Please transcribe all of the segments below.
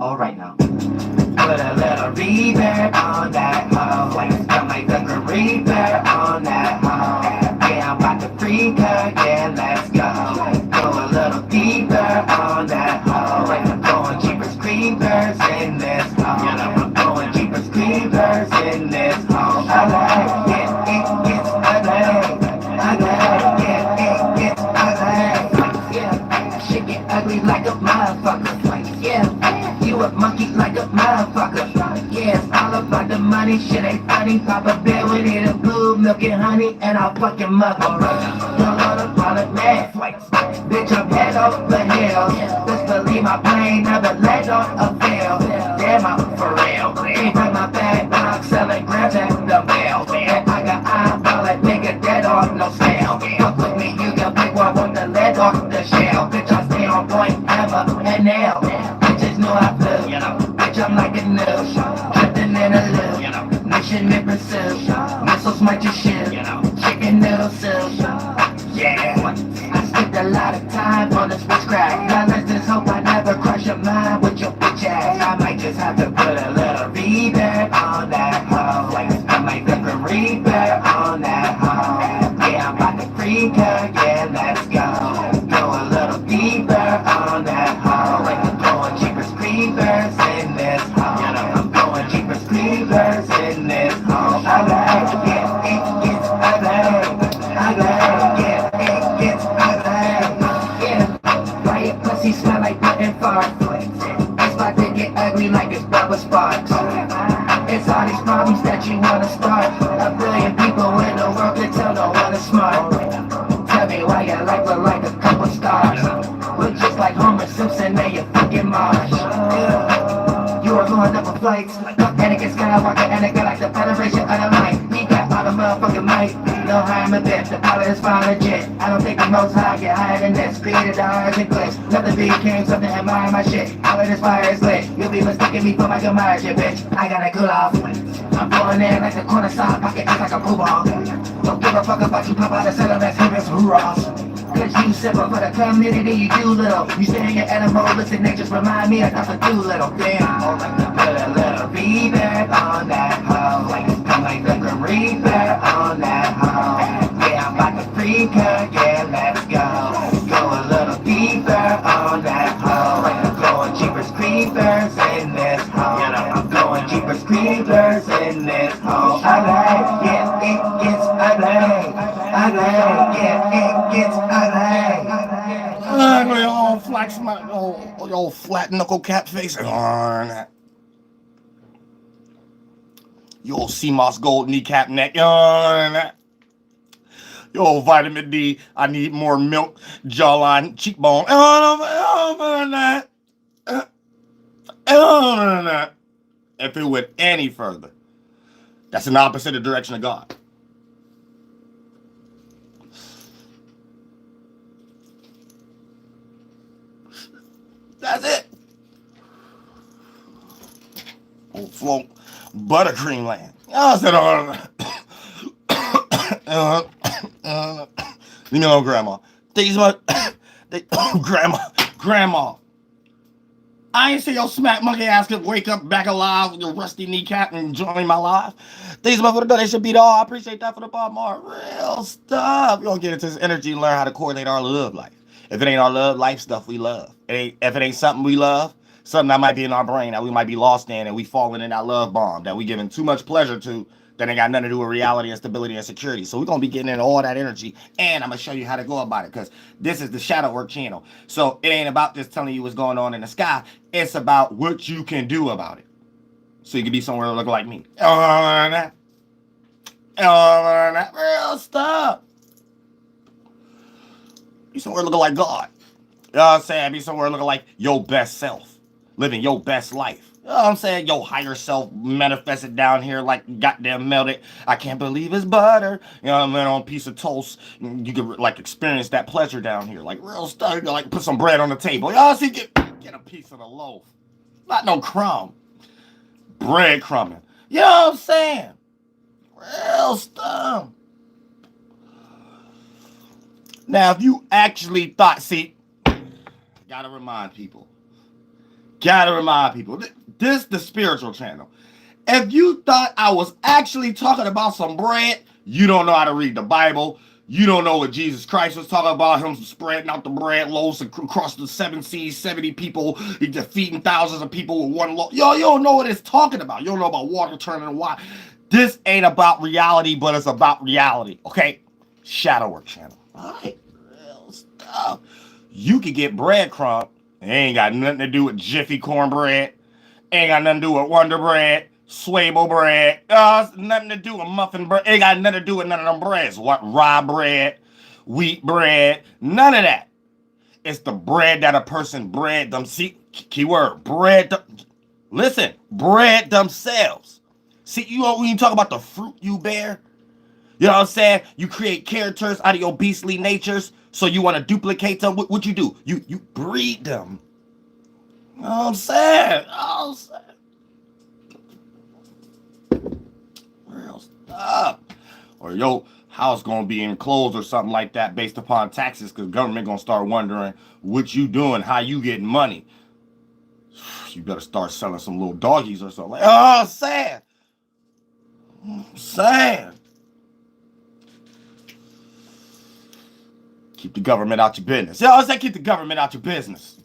Alright now. Put a little reverb on that hoe. Got my sucker reverb on that hoe. Yeah, I'm about to freak her, yeah, let's go. Go a little deeper on that hoe. I'm going Jeepers Creepers in this hoe. I'm going Jeepers Creepers in this hoe. I like it, it gets ugly. Yeah, it gets ugly. Yeah, shit get ugly like a motherfucker. Yeah, you a monkey like a motherfucker. Yeah, it's all about the money, shit ain't funny. Pop a bill, we need a blue, milk and honey, and I'll fucking motherfucker. Doelowdapilotman, bitch, I'm head over heels. Best believe my plane never let on a fail. Damn, I'm for real. Ain't break my bag, but I'm selling grabs at the mail. Man, I got eyeball like nigga dead on no scale. Fuck with me, you can pick one with the lead off the shell. Bitch, I stay on point, hammer and nail. Bitches know I flew, bitch, I'm like a noob. Drifting in a loop, mission in pursuit. Missiles might just shoot, chicken noodle soup. Yeah, I spent a lot of time on this witchcraft. Now let's just hope I never crush your mind with your bitch ass. I might just have to put a little reverb on that hoe. I might put a reverb on that hoe. Yeah, I'm about to freak her, yeah, let's go. Go a little deeper on that hoe. I'm going Jeepers Creepers in this hoe. I'm going Jeepers Creepers in this hoe. I like it, it gets ugly. Yeah, it gets ugly. Yeah, why your pussy smell like button fart? It's about to get ugly like it's Bubba Sparks. It's all these problems that you wanna start. A billion people in the world can tell no one is smart. Tell me why your life look like a couple stars. Look just like Homer Simpson and your fucking Marsh. You are going up on flights. Anakin Skywalker and a galactic federation of the light. He got all the motherfucking might. No harm a bit, the pilot is fine legit. I don't think the most high get higher than this. Created the eyes and clicks. Nothing became something, admire my shit. All of this fire is lit. You'll be mistaking me for Michael Myers, shit, bitch. I gotta cool off. I'm going in like the corner side pocket, just like a poo ball. Don't give a fuck about you, pop out the center, that's him, it's hoorahs. Cause you simple for the community, you do little. You stay in your animalistic nature, remind me of Dr. Doolittle. Damn, hold like to put a little reverb on that hoe. I'm like the reverb on that hoe. Yeah, I'm about to freak her, yeah, let's go. Go a little deeper on that hoe. I'm going Jeepers Creepers in this hoe. I'm going Jeepers Creepers in this hoe. I like it, it gets ugly. Yeah, it gets ugly. Y'all flex my y'all flat knuckle cap face. Yo, sea moss gold kneecap neck. Yo, vitamin D. I need more milk. Jawline, cheekbone. If it went any further, that's an opposite of the direction of God. That's it. Oh, float buttercream land. I said, you know, grandma. These my, grandma. I ain't say your smack monkey ass could wake up back alive with your rusty kneecap and join my life. These motherfuckers, they should beat all. I appreciate that for the Bob Mar. Real stuff. You gonna get into this energy and learn how to correlate our love life. If it ain't our love life stuff we love. If it ain't something we love, something that might be in our brain that we might be lost in and we falling in that love bomb that we giving too much pleasure to that ain't got nothing to do with reality and stability and security. So we're going to be getting into all that energy and I'm going to show you how to go about it because this is the shadow work channel. So it ain't about just telling you what's going on in the sky. It's about what you can do about it. So you can be somewhere looking like me. Real stuff. Be somewhere looking like God. You know what I'm saying? Be somewhere looking like your best self. Living your best life. You know what I'm saying? Your higher self manifested down here like goddamn melted. I can't believe it's butter. You know what I mean? On a piece of toast. You can like experience that pleasure down here. Like real stuff. You can like put some bread on the table. You know what I'm saying? Get a piece of the loaf. Not no crumb. Bread crumbing. You know what I'm saying? Real stuff. Now, if you actually thought, see, gotta remind people, Gotta remind people, this the spiritual channel. If you thought I was actually talking about some bread, you don't know how to read the Bible. You don't know what Jesus Christ was talking about, him spreading out the bread loaves across the 7 seas, 70 people, defeating thousands of people with one loaf. Yo, you don't know what it's talking about. You don't know about water turning to wine. This ain't about reality, but it's about reality, okay? Shadow work channel. All right, real stuff. You could get breadcrumb. It ain't got nothing to do with Jiffy cornbread. Ain't got nothing to do with Wonder Bread, Swable bread. Nothing to do with muffin bread. Ain't got nothing to do with none of them breads. What? Rye bread, wheat bread, none of that. It's the bread that a person bred them. See, keyword, bread. Listen, bread themselves. See, you know when you talk about the fruit you bear? You know what I'm saying? You create characters out of your beastly natures, so you want to duplicate them. What you do? You breed them. You know what I'm saying? Real stuff. Or your house gonna be enclosed or something like that based upon taxes, because government gonna start wondering what you doing, how you getting money. You better start selling some little doggies or something. Sad. Keep the government out your business. You know what I'm saying? Keep the government out your business.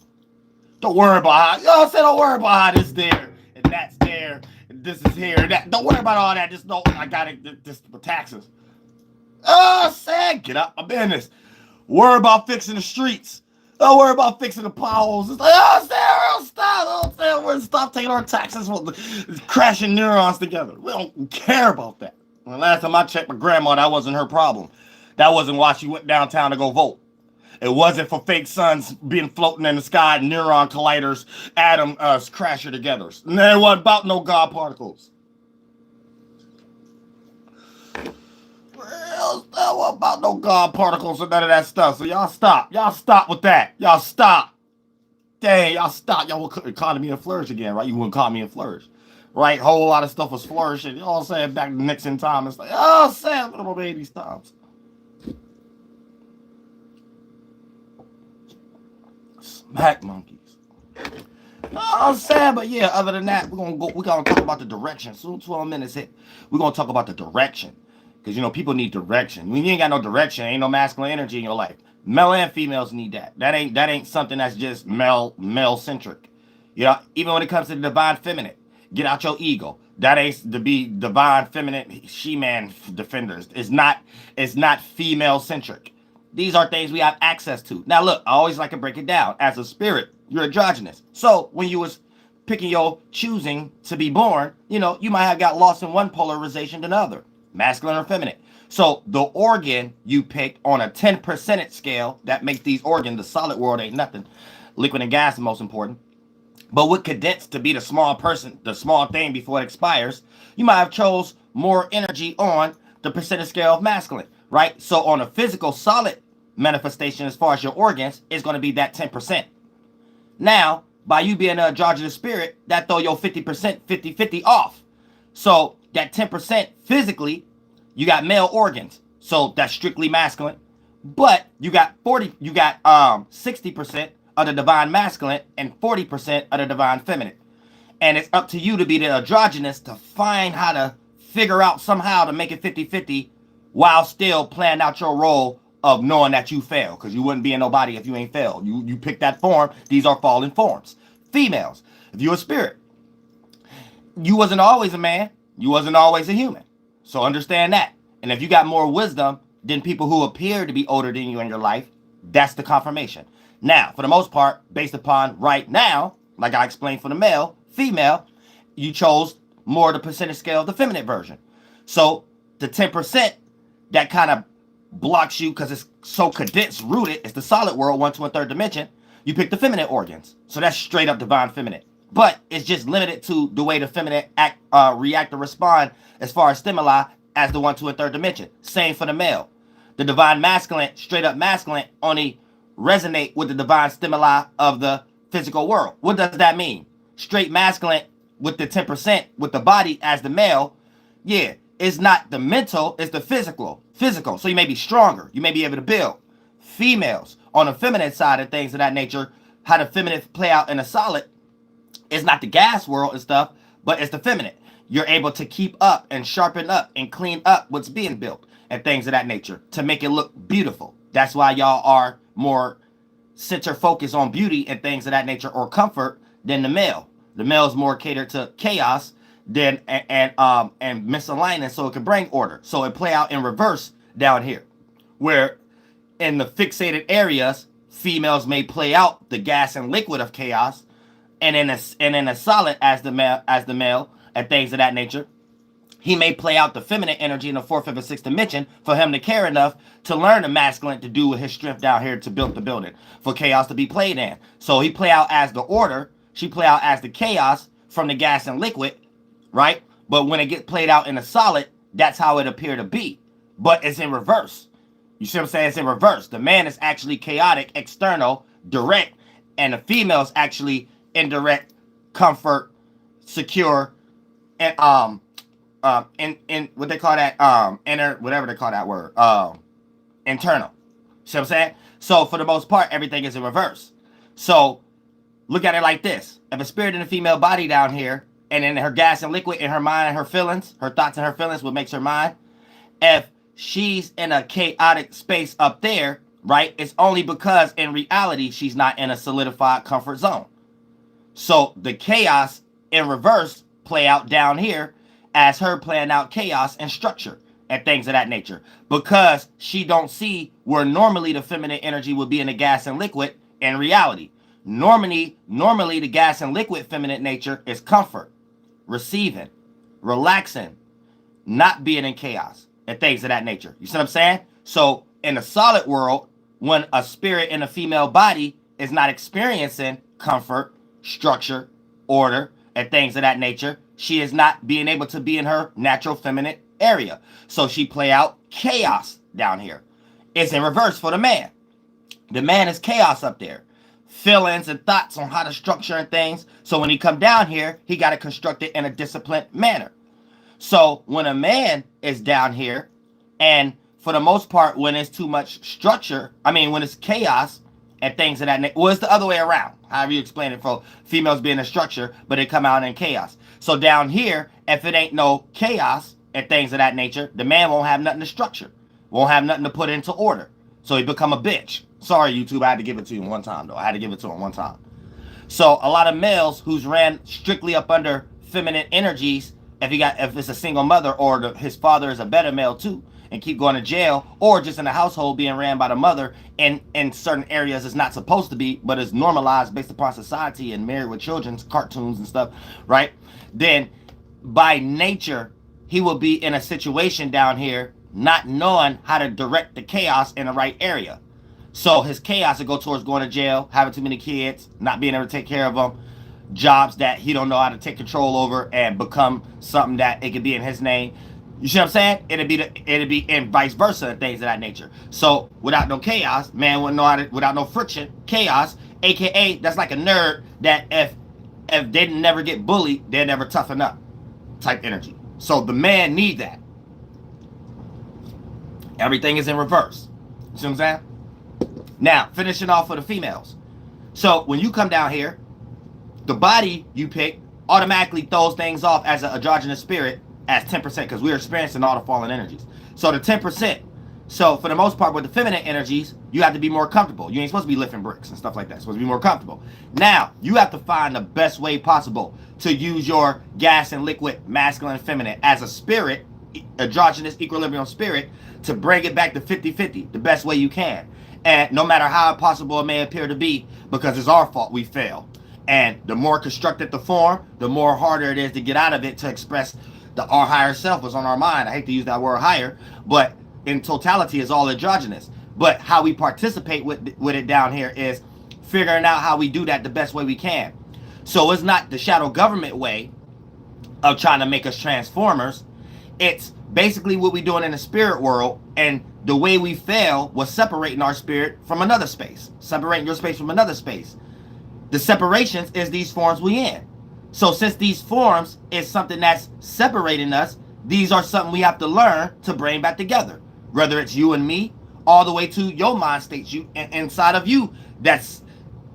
Don't worry about how, you know what I'm saying? Don't worry about how this there and that's there and this is here and that. Don't worry about all that. Just know I got it this for taxes. Sad. Get out my business. Worry about fixing the streets. Don't worry about fixing the potholes. It's like, Sarah, stop. We're stop taking our taxes, crashing neurons together. We don't care about that. The last time I checked my grandma, that wasn't her problem. That wasn't why she went downtown to go vote. It wasn't for fake suns being floating in the sky, neuron colliders, atom crashing together. It wasn't about no God particles. Real stuff. What about no God particles or none of that stuff? So y'all stop. Y'all stop with that. Y'all stop. Dang, y'all stop. Y'all will economy and flourish again, right? You wouldn't call me and flourish. Right? Whole lot of stuff was flourishing. You know what I'm saying? Back to Nixon time. It's like, sad little baby times. Smack monkeys. I'm sad, but yeah, other than that, we're gonna talk about the direction. Soon 12 minutes hit. We're gonna talk about the direction. Because you know, people need direction. When you ain't got no direction, ain't no masculine energy in your life. Male and females need that. That ain't something that's just male centric. You know, even when it comes to the divine feminine, get out your ego. That ain't to be divine feminine she-man defenders. It's not female centric. These are things we have access to. Now look, I always like to break it down. As a spirit, you're androgynous. So when you was picking your choosing to be born, you know, you might have got lost in one polarization than another, masculine or feminine. So the organ you picked on a 10% scale, that makes these organs, the solid world ain't nothing. Liquid and gas is most important. But what condensed to be the small person, the small thing before it expires, you might have chose more energy on the percentage scale of masculine, right? So on a physical solid manifestation as far as your organs, it's going to be that 10%. Now, by you being an androgynous spirit, that throw your 50%, 50-50 off. So that 10% physically, you got male organs. So that's strictly masculine. But you got 60% of the divine masculine and 40% of the divine feminine. And it's up to you to be the androgynous to find how to figure out somehow to make it 50-50 while still playing out your role of knowing that you fail. Because you wouldn't be in nobody if you ain't failed. You pick that form. These are fallen forms. Females, if you're a spirit, you wasn't always a man. You wasn't always a human. So understand that. And if you got more wisdom than people who appear to be older than you in your life, that's the confirmation. Now, for the most part, based upon right now, like I explained for the male, female, you chose more of the percentage scale of the feminine version. So the 10% that kind of blocks you because it's so condensed, rooted, it's the solid world, 1, 2, and 3rd dimension. You pick the feminine organs. So that's straight up divine feminine. But it's just limited to the way the feminine react or respond as far as stimuli as the 1, 2, and 3rd dimension. Same for the male. The divine masculine, straight up masculine, only resonate with the divine stimuli of the physical world. What does that mean? Straight masculine with the 10% with the body as the male, yeah, it's not the mental, it's the physical. So you may be stronger. You may be able to build. Females, on the feminine side of things of that nature, how the feminine play out in a solid, It's not the gas world and stuff, but it's the feminine. You're able to keep up and sharpen up and clean up what's being built and things of that nature to make it look beautiful. That's why y'all are more center focus on beauty and things of that nature or comfort than the male. The male is more catered to chaos than and misalignment, so it can bring order. So it play out in reverse down here, where in the fixated areas, females may play out the gas and liquid of chaos, and in a solid as the male and things of that nature, he may play out the feminine energy in the fourth, fifth, and sixth dimension for him to care enough to learn the masculine to do with his strength down here to build the building for chaos to be played in. So he play out as the order, she play out as the chaos from the gas and liquid, right? But when it gets played out in a solid, that's how it appear to be. But it's in reverse. You see what I'm saying? It's in reverse. The man is actually chaotic, external, direct, and the female is actually indirect, comfort, secure, and in what they call that, inner, whatever they call that word, internal. See what I'm saying? So for the most part, everything is in reverse. So look at it like this: if a spirit in a female body down here, and in her gas and liquid, in her mind and her feelings, her thoughts and her feelings, what makes her mind, if she's in a chaotic space up there, right, it's only because in reality she's not in a solidified comfort zone. So the chaos in reverse play out down here as her playing out chaos and structure and things of that nature, because she don't see where normally the feminine energy would be in the gas and liquid in reality. Normally the gas and liquid feminine nature is comfort, receiving, relaxing, not being in chaos and things of that nature. You see what I'm saying? So in the solid world, when a spirit in a female body is not experiencing comfort, structure, order, and things of that nature, she is not being able to be in her natural feminine area. So she play out chaos down here. It's in reverse for the man. The man is chaos up there. Feelings and thoughts on how to structure and things. So when he come down here, he got to construct it in a disciplined manner. So when a man is down here, and for the most part, when it's too much structure, when it's chaos and things of that nature, well, it's the other way around. However you explain it, for females being a structure, but they come out in chaos. So down here, if it ain't no chaos and things of that nature, the man won't have nothing to structure, won't have nothing to put into order. So he become a bitch. Sorry, YouTube, I had to give it to you one time, though. I had to give it to him one time. So a lot of males who's ran strictly up under feminine energies, if it's a single mother, or his father is a better male too, and keep going to jail, or just in a household being ran by the mother and in certain areas it's not supposed to be, but is normalized based upon society and married with children's cartoons and stuff, right? Then by nature, he will be in a situation down here not knowing how to direct the chaos in the right area. So his chaos will go towards going to jail, having too many kids, not being able to take care of them, jobs that he don't know how to take control over and become something that it could be in his name. You see what I'm saying? It'd be and vice versa and things of that nature. So without no chaos, man wouldn't know how to, without no friction, chaos, aka that's like a nerd that if they never get bullied, they'll never toughen up type energy. So the man need that. Everything is in reverse. You see what I'm saying? Now, finishing off for the females. So when you come down here, the body you pick automatically throws things off as an androgynous spirit as 10%, because we're experiencing all the fallen energies. So the 10%. So for the most part, with the feminine energies, you have to be more comfortable. You ain't supposed to be lifting bricks and stuff like that. You're supposed to be more comfortable. Now, you have to find the best way possible to use your gas and liquid, masculine and feminine, as a spirit, androgynous equilibrium spirit, to bring it back to 50-50, the best way you can. And no matter how impossible it may appear to be, because it's our fault we fail. And the more constructed the form, the more harder it is to get out of it, to express our higher self was on our mind. I hate to use that word higher, but in totality it's all androgynous. But how we participate with it down here is figuring out how we do that the best way we can. So it's not the shadow government way of trying to make us transformers. It's basically what we're doing in the spirit world, and the way we fail was separating our spirit from another space, separating your space from another space. The separations is these forms we in. So since these forms is something that's separating us, these are something we have to learn to bring back together. Whether it's you and me, all the way to your mind states you inside of you, that's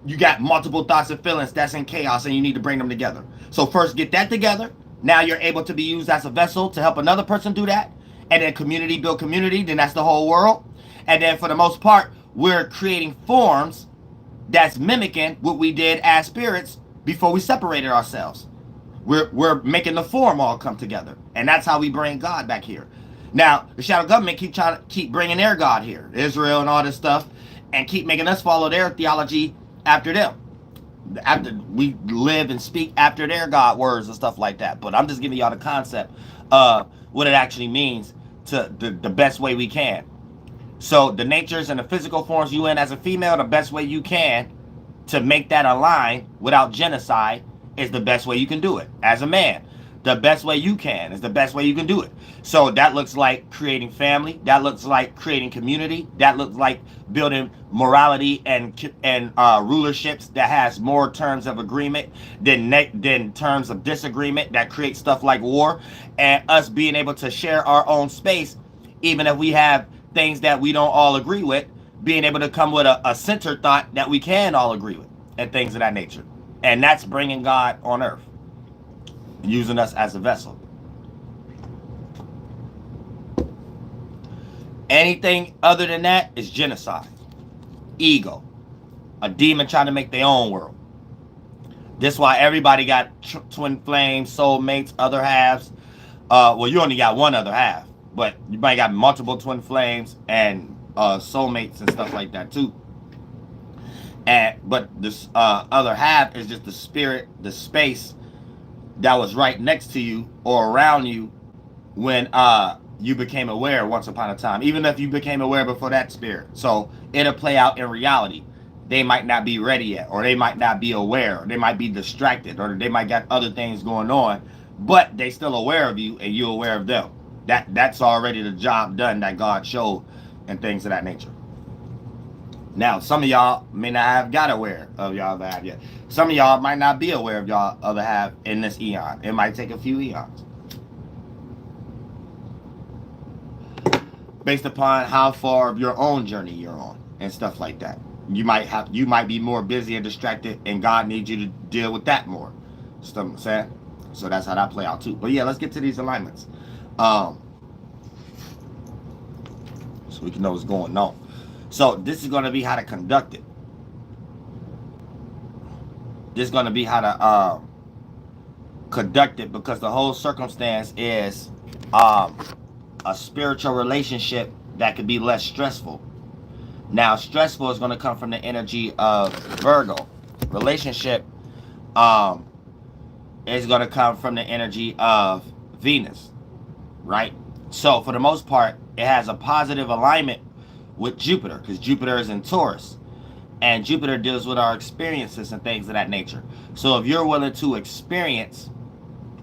you got multiple thoughts and feelings that's in chaos and you need to bring them together. So first get that together. Now you're able to be used as a vessel to help another person do that. And then community build community, then that's the whole world. And then for the most part, we're creating forms that's mimicking what we did as spirits before we separated ourselves. We're making the form all come together. And that's how we bring God back here. Now, the shadow government keep bringing their God here, Israel and all this stuff, and keep making us follow their theology after them. After we live and speak after their God words and stuff like that. But I'm just giving y'all the concept of what it actually means to the best way we can. So the natures and the physical forms you in as a female, the best way you can to make that align without genocide is the best way you can do it. As a man, the best way you can is the best way you can do it. So that looks like creating family. That looks like creating community. That looks like building morality and rulerships that has more terms of agreement than terms of disagreement that create stuff like war, and us being able to share our own space, even if we have things that we don't all agree with, being able to come with a center thought that we can all agree with and things of that nature. And that's bringing God on earth, using us as a vessel. Anything other than that is genocide. Ego. A demon trying to make their own world. This is why everybody got twin flames, soulmates, other halves. Well, you only got one other half, but you might got multiple twin flames and soulmates and stuff like that too. But this other half is just the spirit, the space that was right next to you or around you when you became aware once upon a time, even if you became aware before that spirit. So it'll play out in reality. They might not be ready yet, or they might not be aware, or they might be distracted, or they might got other things going on, but they still aware of you and you aware of them. That's already the job done that God showed and things of that nature. Now, some of y'all may not have got aware of y'all other half yet. Some of y'all might not be aware of y'all other half in this eon. It might take a few eons. Based upon how far of your own journey you're on and stuff like that. You might be more busy and distracted, and God needs you to deal with that more. Stuff I'm saying? So that's how that play out too. But yeah, let's get to these alignments. So we can know what's going on. So this is going to be how to conduct it. This is going to be how to conduct it, because the whole circumstance is a spiritual relationship that could be less stressful. Now, stressful is going to come from the energy of Virgo. Relationship is going to come from the energy of Venus, right? So for the most part, it has a positive alignment with Jupiter, because Jupiter is in Taurus, and Jupiter deals with our experiences and things of that nature. So if you're willing to experience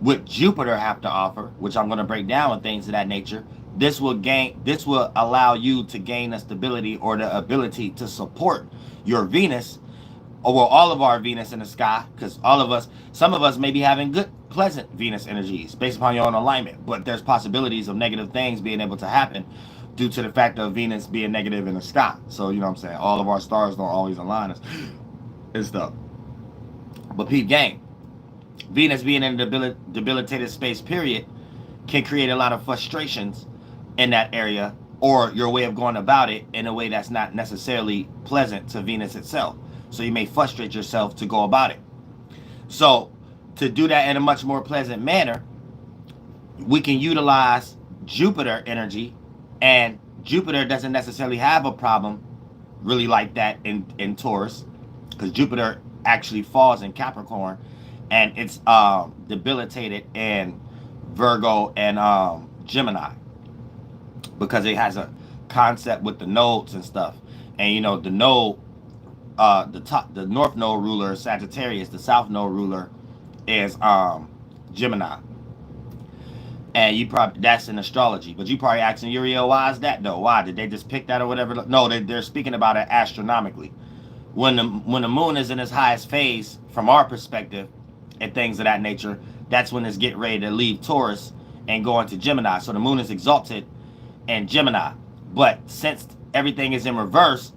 what Jupiter have to offer, which I'm going to break down with things of that nature, this will allow you to gain the stability or the ability to support your Venus, or well, all of our Venus in the sky, because some of us may be having good, pleasant Venus energies based upon your own alignment, but there's possibilities of negative things being able to happen due to the fact of Venus being negative in the sky. So, you know what I'm saying? All of our stars don't always align us and stuff. But peep game. Venus being in a debilitated space period can create a lot of frustrations in that area, or your way of going about it in a way that's not necessarily pleasant to Venus itself. So you may frustrate yourself to go about it. So to do that in a much more pleasant manner, we can utilize Jupiter energy. And Jupiter doesn't necessarily have a problem really like that in Taurus, because Jupiter actually falls in Capricorn, and it's debilitated in Virgo and Gemini, because it has a concept with the nodes and stuff. And you know, the node, the north node ruler is Sagittarius, the south node ruler is Gemini. And you probably, that's in astrology, but you probably asking Uriel, why is that though? Why did they just pick that or whatever? No, they're speaking about it astronomically. When the moon is in its highest phase from our perspective and things of that nature, that's when it's getting ready to leave Taurus and go into Gemini. So the moon is exalted in Gemini, but since everything is in reverse,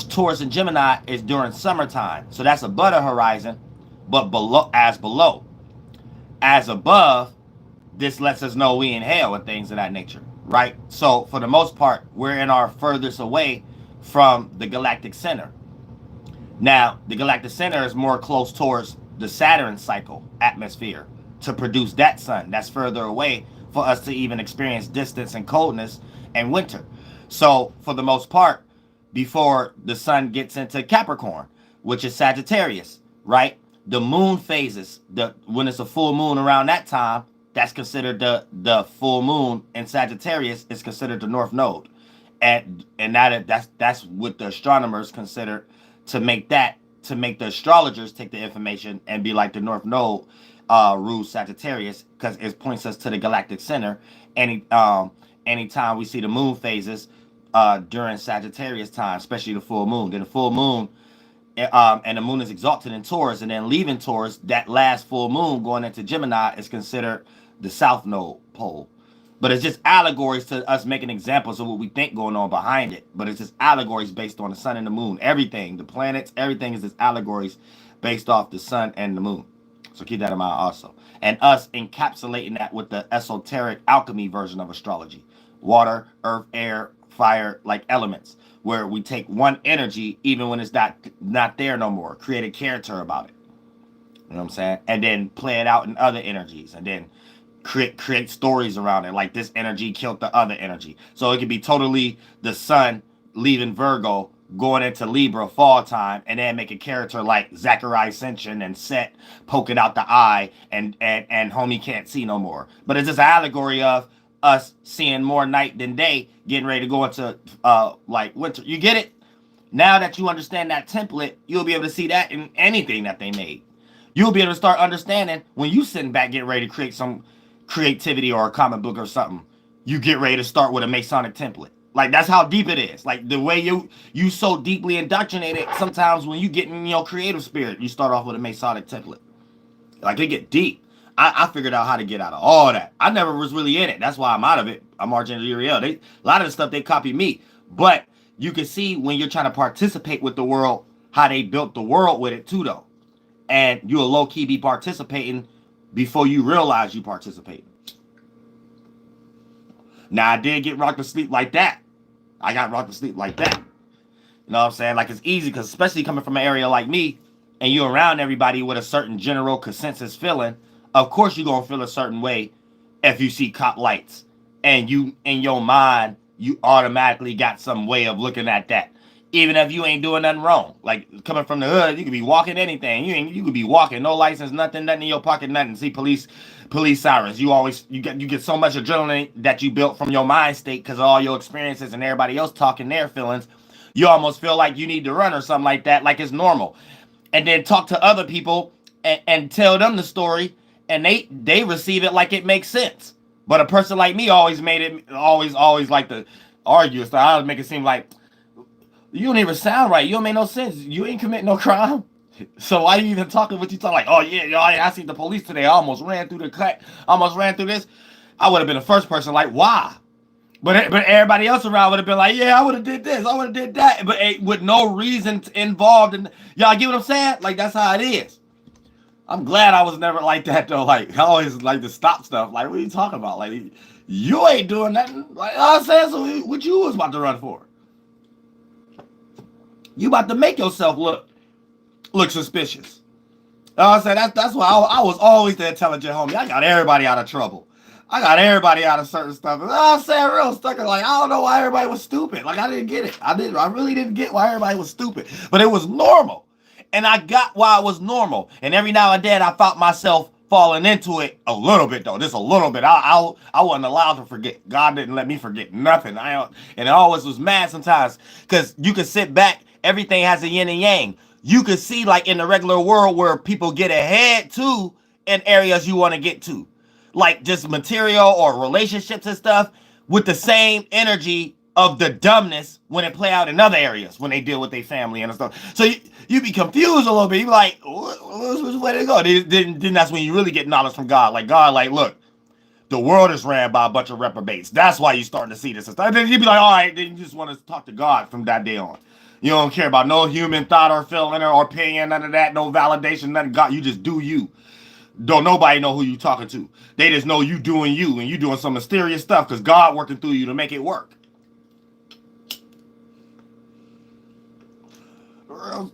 Taurus and Gemini is during summertime. So that's above the horizon, but below. As above, this lets us know we in hell and things of that nature, right? So for the most part, we're in our furthest away from the galactic center. Now, the galactic center is more close towards the Saturn cycle atmosphere to produce that sun. That's further away for us to even experience distance and coldness and winter. So for the most part, before the sun gets into Capricorn, which is Sagittarius, right? The moon phases, when it's a full moon around that time, that's considered the full moon in Sagittarius is considered the north node. And that's what the astronomers consider to make the astrologers take the information and be like the north node rules Sagittarius, because it points us to the galactic center. Anytime we see the moon phases during Sagittarius time, especially the full moon. Then the full moon, and the moon is exalted in Taurus, and then leaving Taurus, that last full moon going into Gemini is considered the south node pole. But it's just allegories to us making examples of what we think going on behind it. But it's just allegories based on the sun and the moon. Everything, the planets, everything is just allegories based off the sun and the moon. So keep that in mind also. And us encapsulating that with the esoteric alchemy version of astrology. Water, earth, air, fire, like elements, where we take one energy, even when it's not there no more, create a character about it. You know what I'm saying? And then play it out in other energies, and then create stories around it, like this energy killed the other energy. So it could be totally the sun leaving Virgo, going into Libra fall time, and then make a character like Zachariah Ascension and Set poking out the eye, and homie can't see no more. But it's just an allegory of us seeing more night than day, getting ready to go into like winter. You get it? Now that you understand that template, you'll be able to see that in anything that they made. You'll be able to start understanding when you sitting back getting ready to create some creativity or a comic book or something. You get ready to start with a Masonic template. Like, that's how deep it is. Like, the way you so deeply indoctrinated, sometimes when you get in your creative spirit, you start off with a Masonic template. Like, it get deep. I figured out how to get out of all that. I never was really in it. That's why I'm out of it. I'm Argent Uriel. A lot of the stuff, they copy me. But you can see when you're trying to participate with the world, how they built the world with it too, though. And you'll low-key be participating before you realize you participating. Now, I did get rocked to sleep like that. I got rocked to sleep like that. You know what I'm saying? Like, it's easy, because especially coming from an area like me, and you're around everybody with a certain general consensus feeling, of course you're going to feel a certain way if you see cop lights. And you, in your mind, you automatically got some way of looking at that. Even if you ain't doing nothing wrong. Like, coming from the hood, you could be walking anything. You could be walking, no license, nothing in your pocket, nothing. See police sirens. You get so much adrenaline that you built from your mind state because of all your experiences and everybody else talking their feelings. You almost feel like you need to run or something like that, like it's normal. And then talk to other people and tell them the story, and they receive it like it makes sense. But a person like me always like to argue. So I always make it seem like, you don't even sound right. You don't make no sense. You ain't commit no crime. So why you even talking what you talk like? Oh yeah, y'all, I seen the police today. I almost ran through the cut. Almost ran through this. I would have been the first person like, why? But everybody else around would have been like, yeah, I would have did this. I would have did that. But with no reason involved. Y'all get what I'm saying? Like, that's how it is. I'm glad I was never like that though. Like, I always like to stop stuff. Like, what are you talking about? Like, you ain't doing nothing. Like, I'm saying, so what you was about to run for? You about to make yourself look suspicious. You know what I'm saying? That's why I was always the intelligent homie. I got everybody out of trouble. I got everybody out of certain stuff. You know what I'm saying? Real stuck. Like, I don't know why everybody was stupid. Like, I didn't get it. I really didn't get why everybody was stupid. But it was normal. And I got why it was normal. And every now and then I found myself falling into it a little bit, though. Just a little bit. I wasn't allowed to forget. God didn't let me forget nothing. And I always was mad sometimes, because you could sit back. Everything has a yin and yang. You could see, like, in the regular world where people get ahead to in areas you want to get to. Like, just material or relationships and stuff with the same energy of the dumbness when it play out in other areas when they deal with their family and stuff. So you be confused a little bit. You be like, which way to go? Then that's when you really get knowledge from God. Like, God, like, look, the world is ran by a bunch of reprobates. That's why you're starting to see this and stuff. And then you be like, all right, then you just want to talk to God from that day on. You don't care about no human thought or feeling or opinion, none of that, no validation, nothing. God, you just do you. Don't nobody know who you talking to. They just know you doing you, and you doing some mysterious stuff because God working through you to make it work.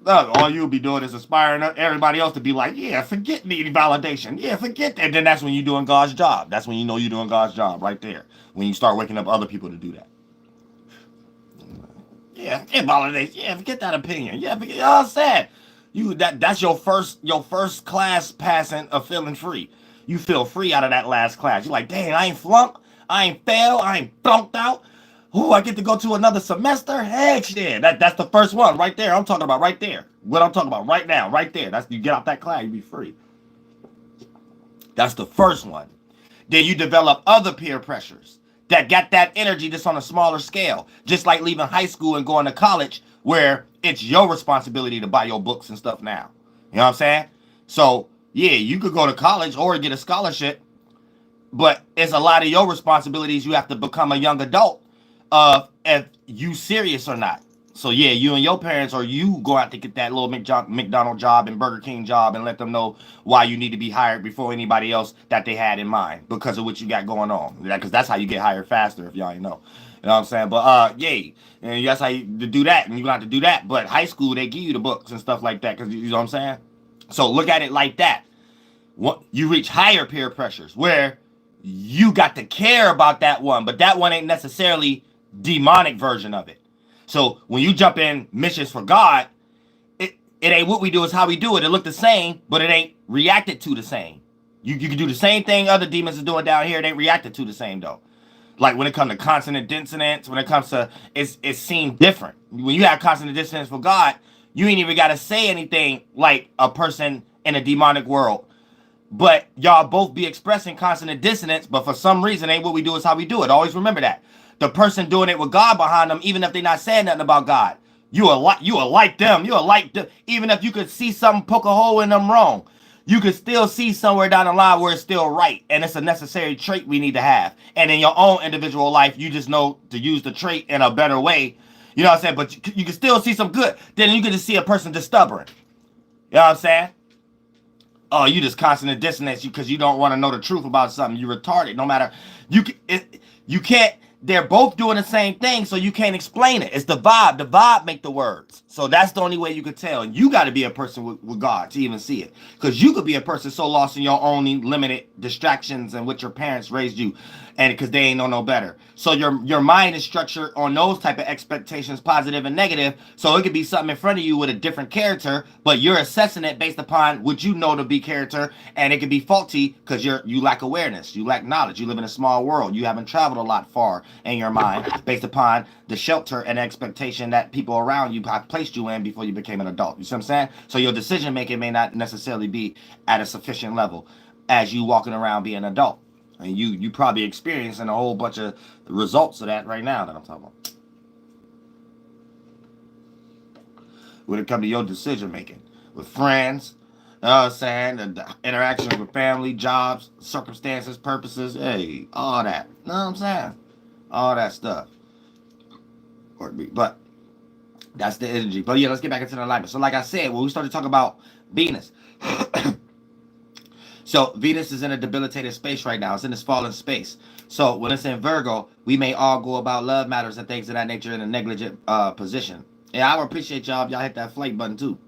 All you'll be doing is inspiring everybody else to be like, yeah, forget needing validation. Yeah, forget that. And then that's when you're doing God's job. That's when you know you're doing God's job right there. When you start waking up other people to do that. Yeah, forget validation. Yeah, forget that opinion. Yeah, forget, you know what I'm saying? That's your first class passing of feeling free. You feel free out of that last class. You're like, dang, I ain't flunked, I ain't failed, I ain't flunked out. Ooh, I get to go to another semester. Heck yeah. That's the first one right there. I'm talking about right there. What I'm talking about right now, right there. That's you get out that class, you be free. That's the first one. Then you develop other peer pressures that got that energy just on a smaller scale. Just like leaving high school and going to college where it's your responsibility to buy your books and stuff now. You know what I'm saying? So, yeah, you could go to college or get a scholarship, but it's a lot of your responsibilities. You have to become a young adult of if you serious or not. So yeah, you and your parents, or you go out to get that little McDonald's job and Burger King job and let them know why you need to be hired before anybody else that they had in mind because of what you got going on. Because that's how you get hired faster, if y'all ain't know. You know what I'm saying? But yeah, and that's how you do that, and you got to do that. But high school, they give you the books and stuff like that, because you know what I'm saying. So look at it like that. You reach higher peer pressures where you got to care about that one, but that one ain't necessarily demonic version of it. So when you jump in missions for God, it ain't what we do, is how we do it. It look the same, but it ain't reacted to the same. You can do the same thing other demons are doing down here. It ain't reacted to the same though. Like when it comes to consonant dissonance, when it comes to it seems different. When you have consonant dissonance for God, you ain't even got to say anything like a person in a demonic world. But y'all both be expressing consonant dissonance, but for some reason ain't what we do, is how we do it. Always remember that. The person doing it with God behind them, even if they're not saying nothing about God, you will like them. You will like them. Even if you could see something, poke a hole in them wrong, you could still see somewhere down the line where it's still right. And it's a necessary trait we need to have. And in your own individual life, you just know to use the trait in a better way. You know what I'm saying? But you can still see some good. Then you can just see a person just stubborn. You know what I'm saying? Oh, you just constant dissonance because you don't want to know the truth about something. You retarded. No matter you can't. They're both doing the same thing, so you can't explain it. It's the vibe. The vibe make the words. So that's the only way you could tell. And you got to be a person with God to even see it, because you could be a person so lost in your own limited distractions and what your parents raised you, and because they ain't know no better. So your mind is structured on those type of expectations, positive and negative. So it could be something in front of you with a different character, but you're assessing it based upon what you know to be character, and it could be faulty because you lack awareness, you lack knowledge, you live in a small world, you haven't traveled a lot far in your mind based upon the shelter and expectation that people around you have placed you in before you became an adult. You see what I'm saying? So your decision making may not necessarily be at a sufficient level as you walking around being an adult. And you probably experiencing a whole bunch of results of that right now that I'm talking about. When it comes to your decision making with friends, you know what I'm saying, the interactions with family, jobs, circumstances, purposes, hey, all that. You know what I'm saying? All that stuff. But that's the energy. But yeah, let's get back into the alignment. So like I said, when we started talking about Venus, so Venus is in a debilitated space right now. It's in this fallen space. So when it's in Virgo, we may all go about love matters and things of that nature in a negligent position. And I would appreciate y'all if y'all hit that flight button too.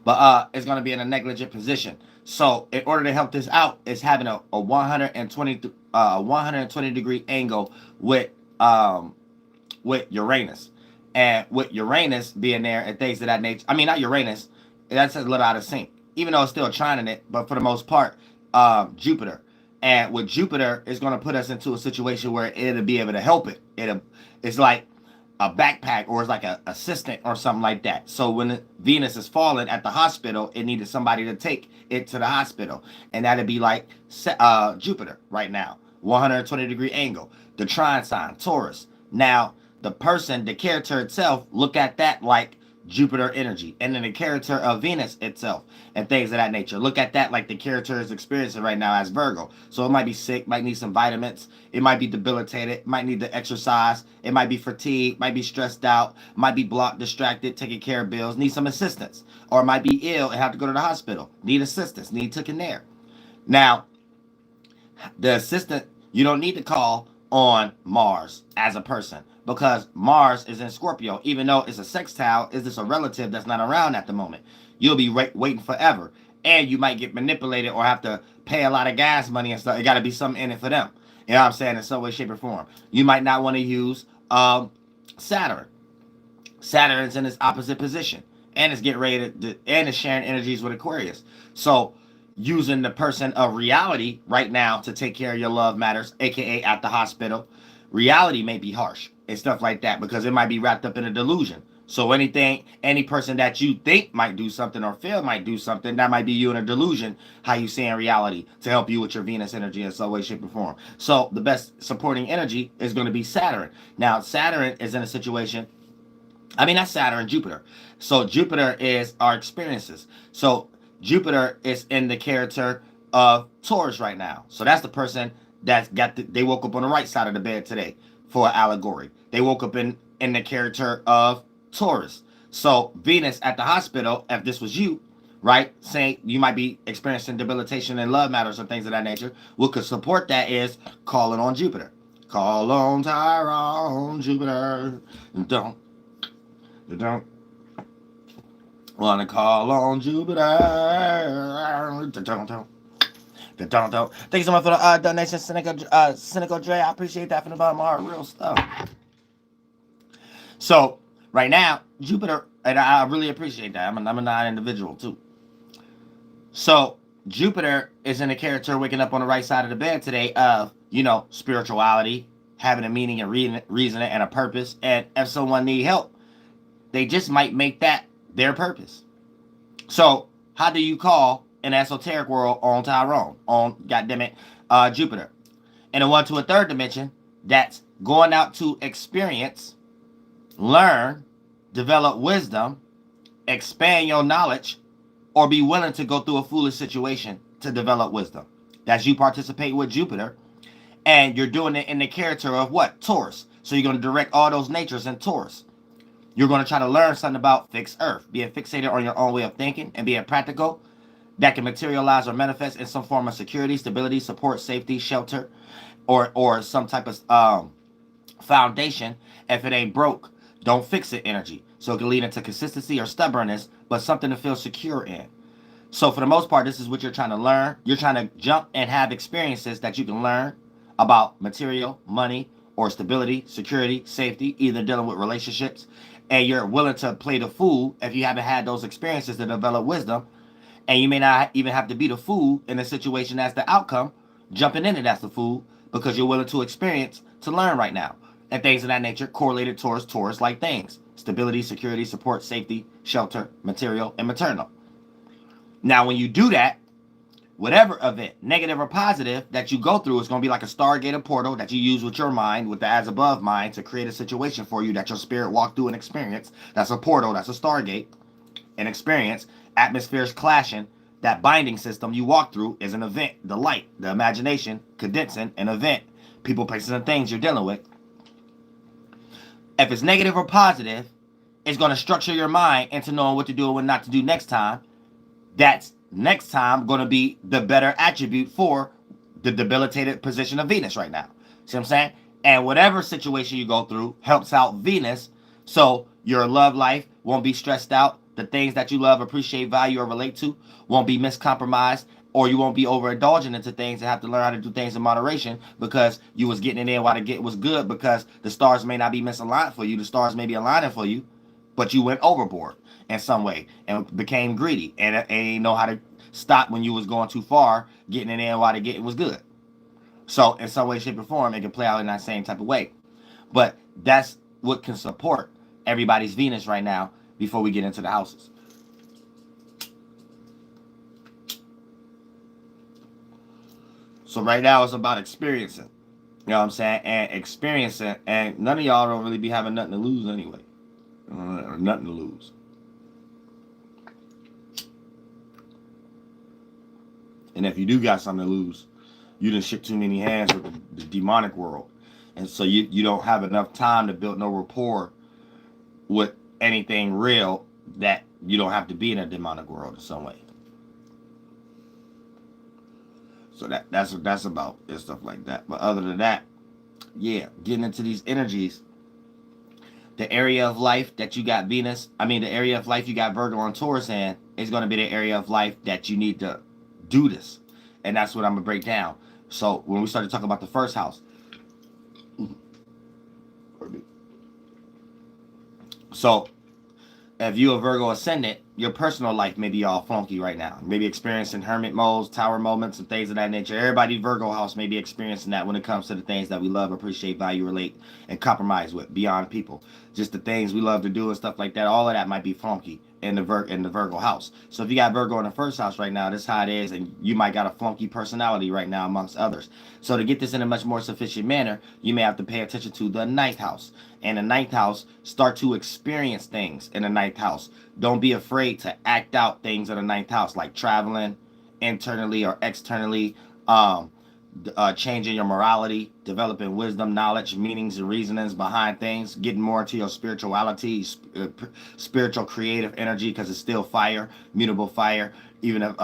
But it's going to be in a negligent position. So in order to help this out, it's having a 120 degree angle with Uranus. And with Uranus being there and things of that nature, I mean, not Uranus, that's a little out of sync, even though it's still trining it, but for the most part, Jupiter. And with Jupiter, it's going to put us into a situation where it'll be able to help it. It's like a backpack, or it's like an assistant or something like that. So when Venus is falling at the hospital, it needed somebody to take it to the hospital. And that'd be like Jupiter right now, 120 degree angle. The Trine sign, Taurus. Now, the person, the character itself, look at that like Jupiter energy, and then the character of Venus itself, and things of that nature. Look at that like the character is experiencing right now as Virgo. So it might be sick, might need some vitamins, it might be debilitated, might need to exercise, it might be fatigued, might be stressed out, might be blocked, distracted, taking care of bills, need some assistance, or it might be ill and have to go to the hospital, need assistance, need taken there. Now, the assistant, you don't need to call on Mars as a person because Mars is in Scorpio. Even though it's a sextile, is this a relative that's not around at the moment? You'll be waiting forever, and you might get manipulated or have to pay a lot of gas money and stuff. It got to be something in it for them. You know what I'm saying? In some way, shape, or form. You might not want to use Saturn. Saturn's in its opposite position, and it's getting ready and it's sharing energies with Aquarius. So using the person of reality right now to take care of your love matters, aka at the hospital, reality may be harsh and stuff like that because it might be wrapped up in a delusion. So any person that you think might do something or feel might do something, that might be you in a delusion, how you see in reality to help you with your Venus energy in some way, shape, or form. So the best supporting energy is going to be Saturn. Now, Saturn is in a situation, that's Saturn, Jupiter. So Jupiter is our experiences. So Jupiter is in the character of Taurus right now. So that's the person that's they woke up on the right side of the bed today for allegory. They woke up in the character of Taurus. So Venus at the hospital, if this was you, right, saying you might be experiencing debilitation in love matters or things of that nature, what could support that is calling on Jupiter. Call on Tyrone, Jupiter. Don't want to call on Jupiter. Thank you so much for the donation, Cynical Dre. I appreciate that from the bottom of my heart. Real stuff. So, right now, Jupiter, and I really appreciate that. I'm a non-individual, too. So, Jupiter is in the character waking up on the right side of the bed today of, spirituality, having a meaning and reasoning and a purpose. And if someone need help, they just might make that their purpose. So, how do you call an esoteric world on Tyrone, on, goddammit, Jupiter? In a 1 to a 3rd dimension, that's going out to experience, learn, develop wisdom, expand your knowledge, or be willing to go through a foolish situation to develop wisdom. That's you participating with Jupiter, and you're doing it in the character of what? Taurus. So you're going to direct all those natures in Taurus. You're going to try to learn something about fixed earth, being fixated on your own way of thinking and being practical that can materialize or manifest in some form of security, stability, support, safety, shelter, or some type of foundation. If it ain't broke, don't fix it energy. So it can lead into consistency or stubbornness, but something to feel secure in. So for the most part, this is what you're trying to learn. You're trying to jump and have experiences that you can learn about material, money, or stability, security, safety, either dealing with relationships, and you're willing to play the fool if you haven't had those experiences to develop wisdom, and you may not even have to be the fool in a situation that's the outcome, jumping in it as the fool, because you're willing to experience to learn right now. And things of that nature correlated towards Taurus-like things. Stability, security, support, safety, shelter, material, and maternal. Now, when you do that, whatever event, negative or positive, that you go through is going to be like a Stargate portal that you use with your mind, with the as above mind, to create a situation for you that your spirit walk through and experience. That's a portal. That's a Stargate. An experience. Atmospheres clashing. That binding system you walk through is an event. The light, the imagination, condensing, an event. People, places, and things you're dealing with. If it's negative or positive, it's going to structure your mind into knowing what to do and what not to do next time. That's next time going to be the better attribute for the debilitated position of Venus right now. See what I'm saying? And whatever situation you go through helps out Venus, so your love life won't be stressed out. The things that you love, appreciate, value, or relate to won't be miscompromised, or you won't be overindulging into things and have to learn how to do things in moderation because you was getting it in while the get was good, because the stars may not be misaligned for you. The stars may be aligning for you, but you went overboard in some way and became greedy and ain't know how to stop when you was going too far, getting it in while the getting was good. So in some way, shape, or form, it can play out in that same type of way. But that's what can support everybody's Venus right now before we get into the houses. So right now it's about experiencing. You know what I'm saying? And experiencing. And none of y'all don't really be having nothing to lose anyway. Nothing to lose. And if you do got something to lose, you done shook too many hands with the demonic world. And so you don't have enough time to build no rapport with anything real that you don't have to be in a demonic world in some way. So that's what that's about and stuff like that. But other than that, yeah, getting into these energies, the area of life that you got Venus, the area of life you got Virgo on Taurus in is going to be the area of life that you need to do this. And that's what I'm going to break down. So when we start to talk about the first house, so if you a Virgo ascendant, your personal life may be all funky right now. Maybe experiencing hermit modes, tower moments, and things of that nature. Everybody Virgo house may be experiencing that when it comes to the things that we love, appreciate, value, relate, and compromise with beyond people. Just the things we love to do and stuff like that. All of that might be funky in the Virgo house. So if you got Virgo in the first house right now, this is how it is, and you might got a funky personality right now amongst others. So to get this in a much more sufficient manner, you may have to pay attention to the ninth house. And the ninth house, start to experience things in the ninth house. Don't be afraid to act out things in the ninth house, like traveling internally or externally, changing your morality, developing wisdom, knowledge, meanings, and reasonings behind things, getting more into your spirituality, spiritual creative energy, because it's still fire, mutable fire, even if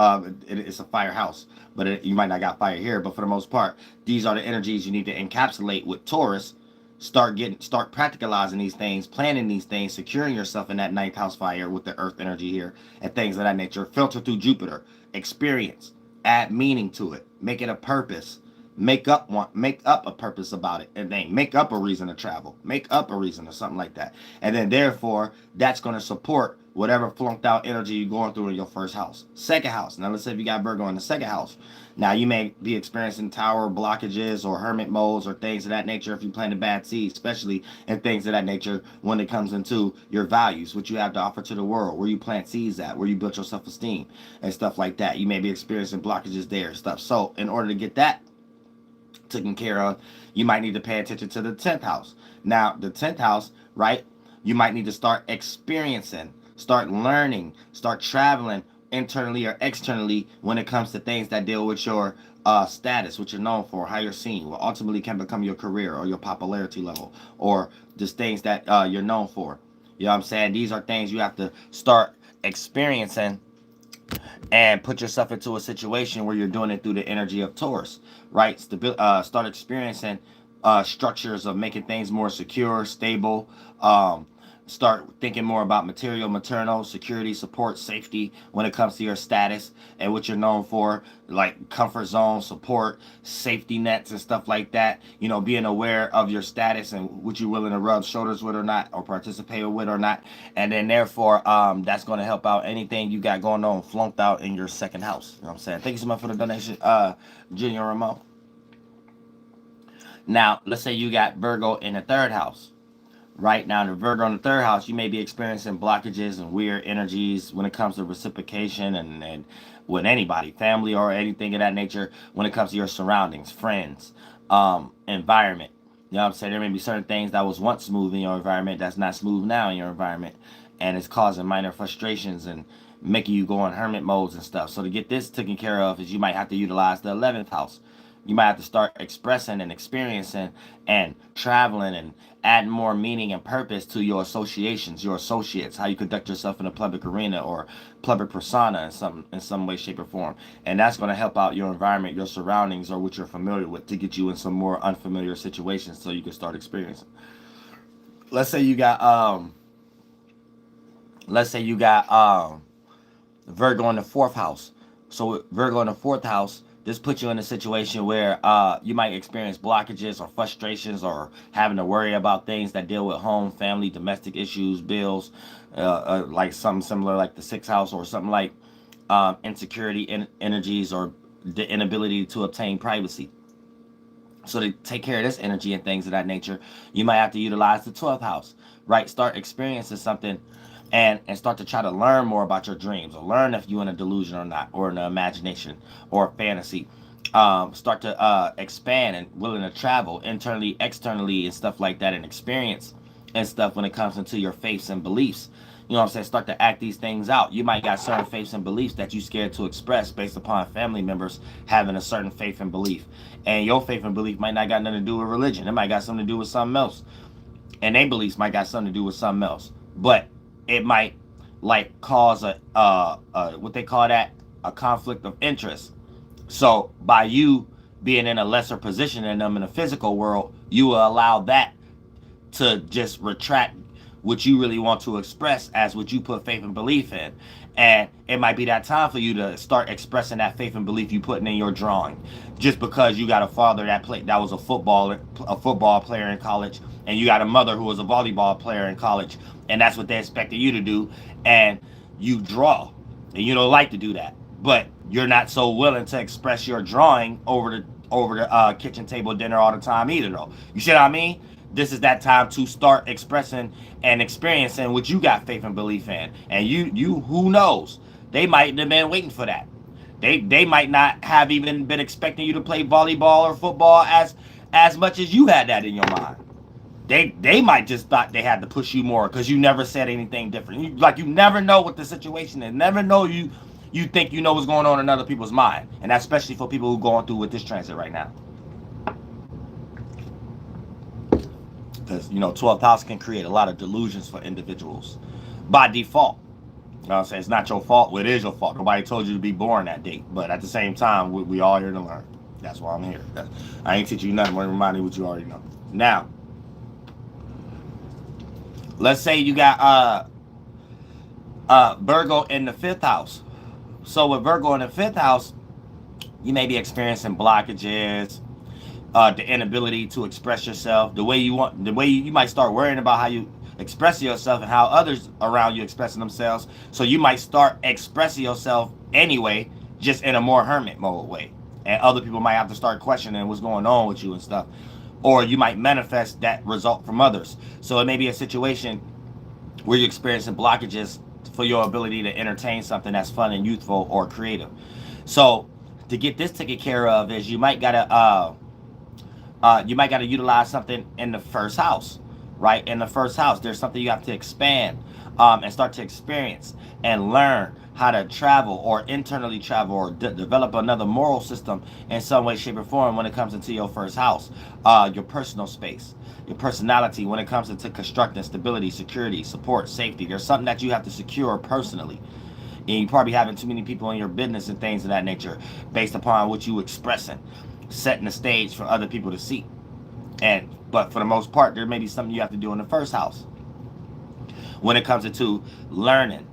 it's a fire house. But you might not got fire here, but for the most part, these are the energies you need to encapsulate with Taurus. Start practicalizing these things, planning these things, securing yourself in that ninth house fire with the earth energy here and things of that nature. Filter through Jupiter, experience, add meaning to it, make it a purpose, make up a purpose about it, and then make up a reason to travel, make up a reason or something like that. And then therefore, that's going to support whatever flunked out energy you're going through in your first house. Second house. Now let's say if you got Virgo in the second house. Now you may be experiencing tower blockages or hermit modes or things of that nature if you plant a bad seed, especially in things of that nature when it comes into your values, what you have to offer to the world, where you plant seeds at, where you build your self-esteem and stuff like that. You may be experiencing blockages there and stuff. So in order to get that taken care of, you might need to pay attention to the 10th house. Now the 10th house, right, you might need to start experiencing, start learning, start traveling internally or externally when it comes to things that deal with your status, what you're known for, how you're seen, what ultimately can become your career or your popularity level, or just things that you're known for. You know what I'm saying? These are things you have to start experiencing and put yourself into a situation where you're doing it through the energy of Taurus, right? Start experiencing structures of making things more secure, stable, start thinking more about material, maternal, security, support, safety when it comes to your status and what you're known for, like comfort zone, support, safety nets and stuff like that. You know, being aware of your status and what you're willing to rub shoulders with or not, or participate with or not. And then therefore, that's going to help out anything you got going on flunked out in your second house. You know what I'm saying? Thank you so much for the donation, Junior Ramon. Now, let's say you got Virgo in the third house. Right now, the Virgo in the third house, you may be experiencing blockages and weird energies when it comes to reciprocation and with anybody, family or anything of that nature, when it comes to your surroundings, friends, environment. You know what I'm saying? There may be certain things that was once smooth in your environment that's not smooth now in your environment, and it's causing minor frustrations and making you go on hermit modes and stuff. So to get this taken care of is you might have to utilize the 11th house. You might have to start expressing and experiencing and traveling and adding more meaning and purpose to your associations, your associates, how you conduct yourself in a public arena or public persona in some way, shape, or form. And that's going to help out your environment, your surroundings, or what you're familiar with to get you in some more unfamiliar situations so you can start experiencing. Let's say you got Virgo in the fourth house. So Virgo in the fourth house, this puts you in a situation where you might experience blockages or frustrations or having to worry about things that deal with home, family, domestic issues, bills, like something similar like the sixth house, or something like insecurity energies or the inability to obtain privacy. So to take care of this energy and things of that nature, you might have to utilize the 12th house, right? Start experiencing something and start to try to learn more about your dreams, or learn if you're in a delusion or not, or in an imagination or a fantasy. Start to expand and willing to travel internally, externally, and stuff like that, and experience and stuff when it comes into your faiths and beliefs. you know what I'm saying, start to act these things out. You might got certain faiths and beliefs that you scared to express based upon family members having a certain faith and belief. And your faith and belief might not got nothing to do with religion. It might got something to do with something else. And their beliefs might got something to do with something else. But it might like cause a what they call that, a conflict of interest. So by you being in a lesser position than them in the physical world, you will allow that to just retract what you really want to express as what you put faith and belief in. And it might be that time for you to start expressing that faith and belief you putting in your drawing. Just because you got a father that was a football player in college, and you got a mother who was a volleyball player in college, and that's what they expected you to do, and you draw, and you don't like to do that, but you're not so willing to express your drawing over the kitchen table dinner all the time either, though. You see what I mean? This is that time to start expressing and experiencing what you got faith and belief in. And you who knows, they might have been waiting for that. They might not have even been expecting you to play volleyball or football as much as you had that in your mind. They might just thought they had to push you more because you never said anything different. You never know what the situation is. Never know you think you know what's going on in other people's mind. And that's especially for people who are going through with this transit right now. Because, 12th house can create a lot of delusions for individuals by default. You know what I'm saying? It's not your fault. Well, it is your fault. Nobody told you to be born that date. But at the same time, we all here to learn. That's why I'm here. I ain't teaching you nothing. I'm going to remind you what you already know. Now, let's say you got Virgo in the 5th house. So with Virgo in the 5th house, you may be experiencing blockages, the inability to express yourself the way you might start worrying about how you express yourself and how others around you expressing themselves. So you might start expressing yourself anyway, just in a more hermit mode way. And other people might have to start questioning what's going on with you and stuff. Or you might manifest that result from others. So it may be a situation where you're experiencing blockages for your ability to entertain something that's fun and youthful or creative. So to get this taken care of is you might gotta utilize something in the 1st house, right? In the 1st house, there's something you have to expand and start to experience and learn how to travel or internally travel or develop another moral system in some way, shape, or form when it comes into your 1st house. Your personal space, your personality when it comes into constructing stability, security, support, safety. There's something that you have to secure personally. And you probably having too many people in your business and things of that nature based upon what you expressing, setting the stage for other people to see. But for the most part, there may be something you have to do in the 1st house. When it comes to learning,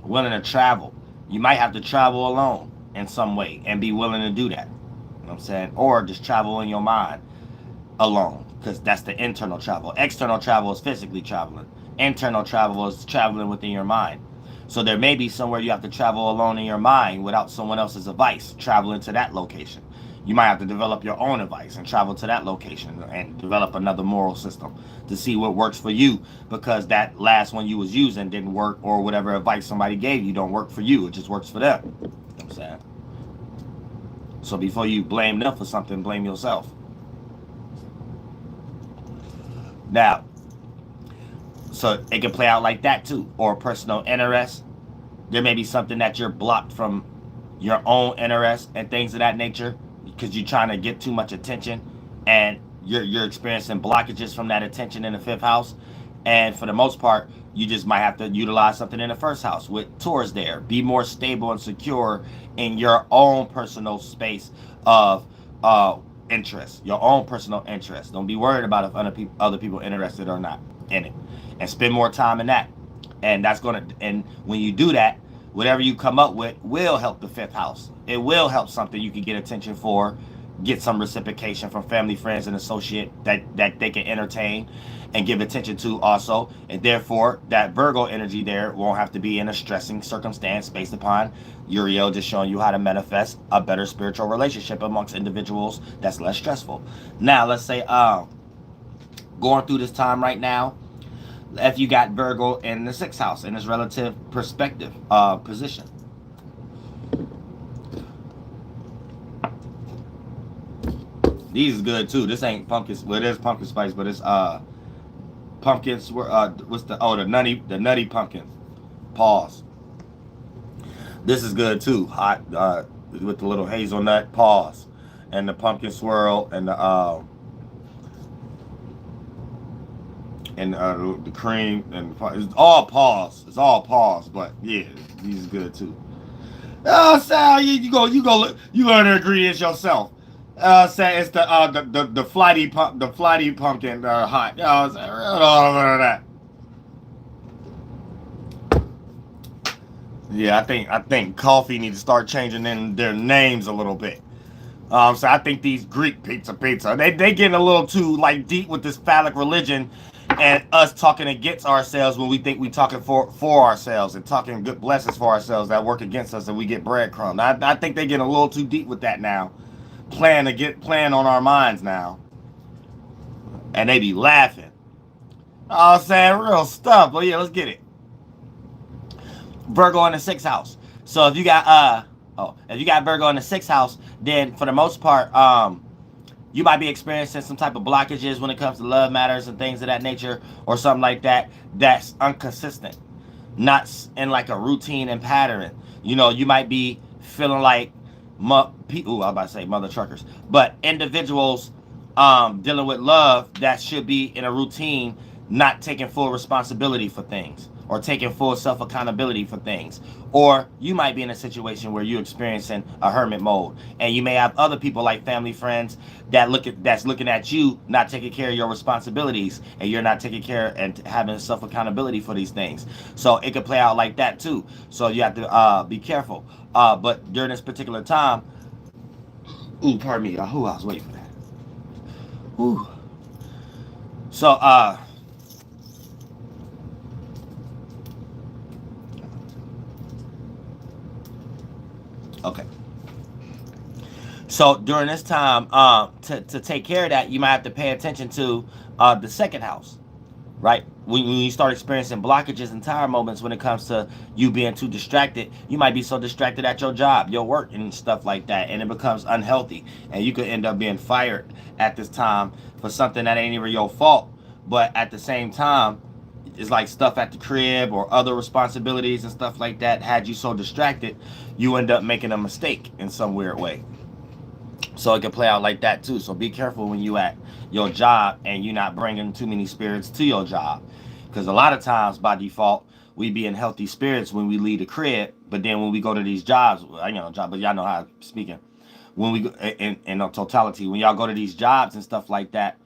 willing to travel, you might have to travel alone in some way and be willing to do that. You know what I'm saying? Or just travel in your mind alone, because that's the internal travel. External travel is physically traveling. Internal travel is traveling within your mind. So there may be somewhere you have to travel alone in your mind without someone else's advice, traveling to that location. You might have to develop your own advice and travel to that location and develop another moral system to see what works for you, because that last one you was using didn't work, or whatever advice somebody gave you don't work for you. It just works for them. You know what I'm saying? So before you blame them for something, blame yourself. Now, so it can play out like that too. Or personal interest. There may be something that you're blocked from your own interest and things of that nature, because you're trying to get too much attention, and you're experiencing blockages from that attention in the 5th house. And for the most part, you just might have to utilize something in the 1st house with Taurus there. Be more stable and secure in your own personal space of interest, your own personal interest. Don't be worried about if other people are interested or not in it, and spend more time in that. And and when you do that, whatever you come up with will help the 5th house. It will help something you can get attention for, get some reciprocation from family, friends, and associate that they can entertain and give attention to also. And therefore, that Virgo energy there won't have to be in a stressing circumstance based upon Uriel just showing you how to manifest a better spiritual relationship amongst individuals that's less stressful. Now, let's say going through this time right now, if you got Virgo in the 6th house in its relative perspective position. These is good too. This ain't pumpkin. Well, it is pumpkin spice, but it's pumpkins. What's the nutty pumpkin? Pause. This is good too. Hot with the little hazelnut. Pause. And the pumpkin swirl and the cream and it's all pause. It's all pause. But yeah, these are good too. Oh, Sal, you learn the ingredients yourself. Say it's the flighty pumpkin hot. That. Yeah, I think coffee needs to start changing in their names a little bit. So I think these Greek pizza they getting a little too like deep with this phallic religion and us talking against ourselves when we think we talking for ourselves and talking good blessings for ourselves that work against us and we get breadcrumbs. I think they getting a little too deep with that now. Playing on our minds now. And they be laughing. Oh, saying real stuff. But yeah, let's get it. Virgo in the 6th house. So if you got Virgo in the 6th house, then for the most part, you might be experiencing some type of blockages when it comes to love matters and things of that nature, or something like that that's inconsistent, not in like a routine and pattern. You know, you might be feeling like people. I was about to say mother truckers, but individuals dealing with love that should be in a routine, not taking full responsibility for things or taking full self-accountability for things. Or you might be in a situation where you're experiencing a hermit mode and you may have other people like family, friends that's looking at you not taking care of your responsibilities and you're not taking care and having self-accountability for these things. So it could play out like that too. So you have to be careful. But during this particular time, pardon me, I was waiting for that. Ooh. So okay. So during this time, to take care of that, you might have to pay attention to the 2nd house, right? When you start experiencing blockages and tire moments when it comes to you being too distracted, you might be so distracted at your job, your work, and stuff like that, and it becomes unhealthy, and you could end up being fired at this time for something that ain't even your fault. But at the same time, it's like stuff at the crib or other responsibilities and stuff like that had you so distracted, you end up making a mistake in some weird way. So it can play out like that too. So be careful when you at your job and you're not bringing too many spirits to your job. Because a lot of times by default, we be in healthy spirits when we leave the crib. But then when we go to these jobs, but y'all know how I'm speaking. When we go in totality, when y'all go to these jobs and stuff like that,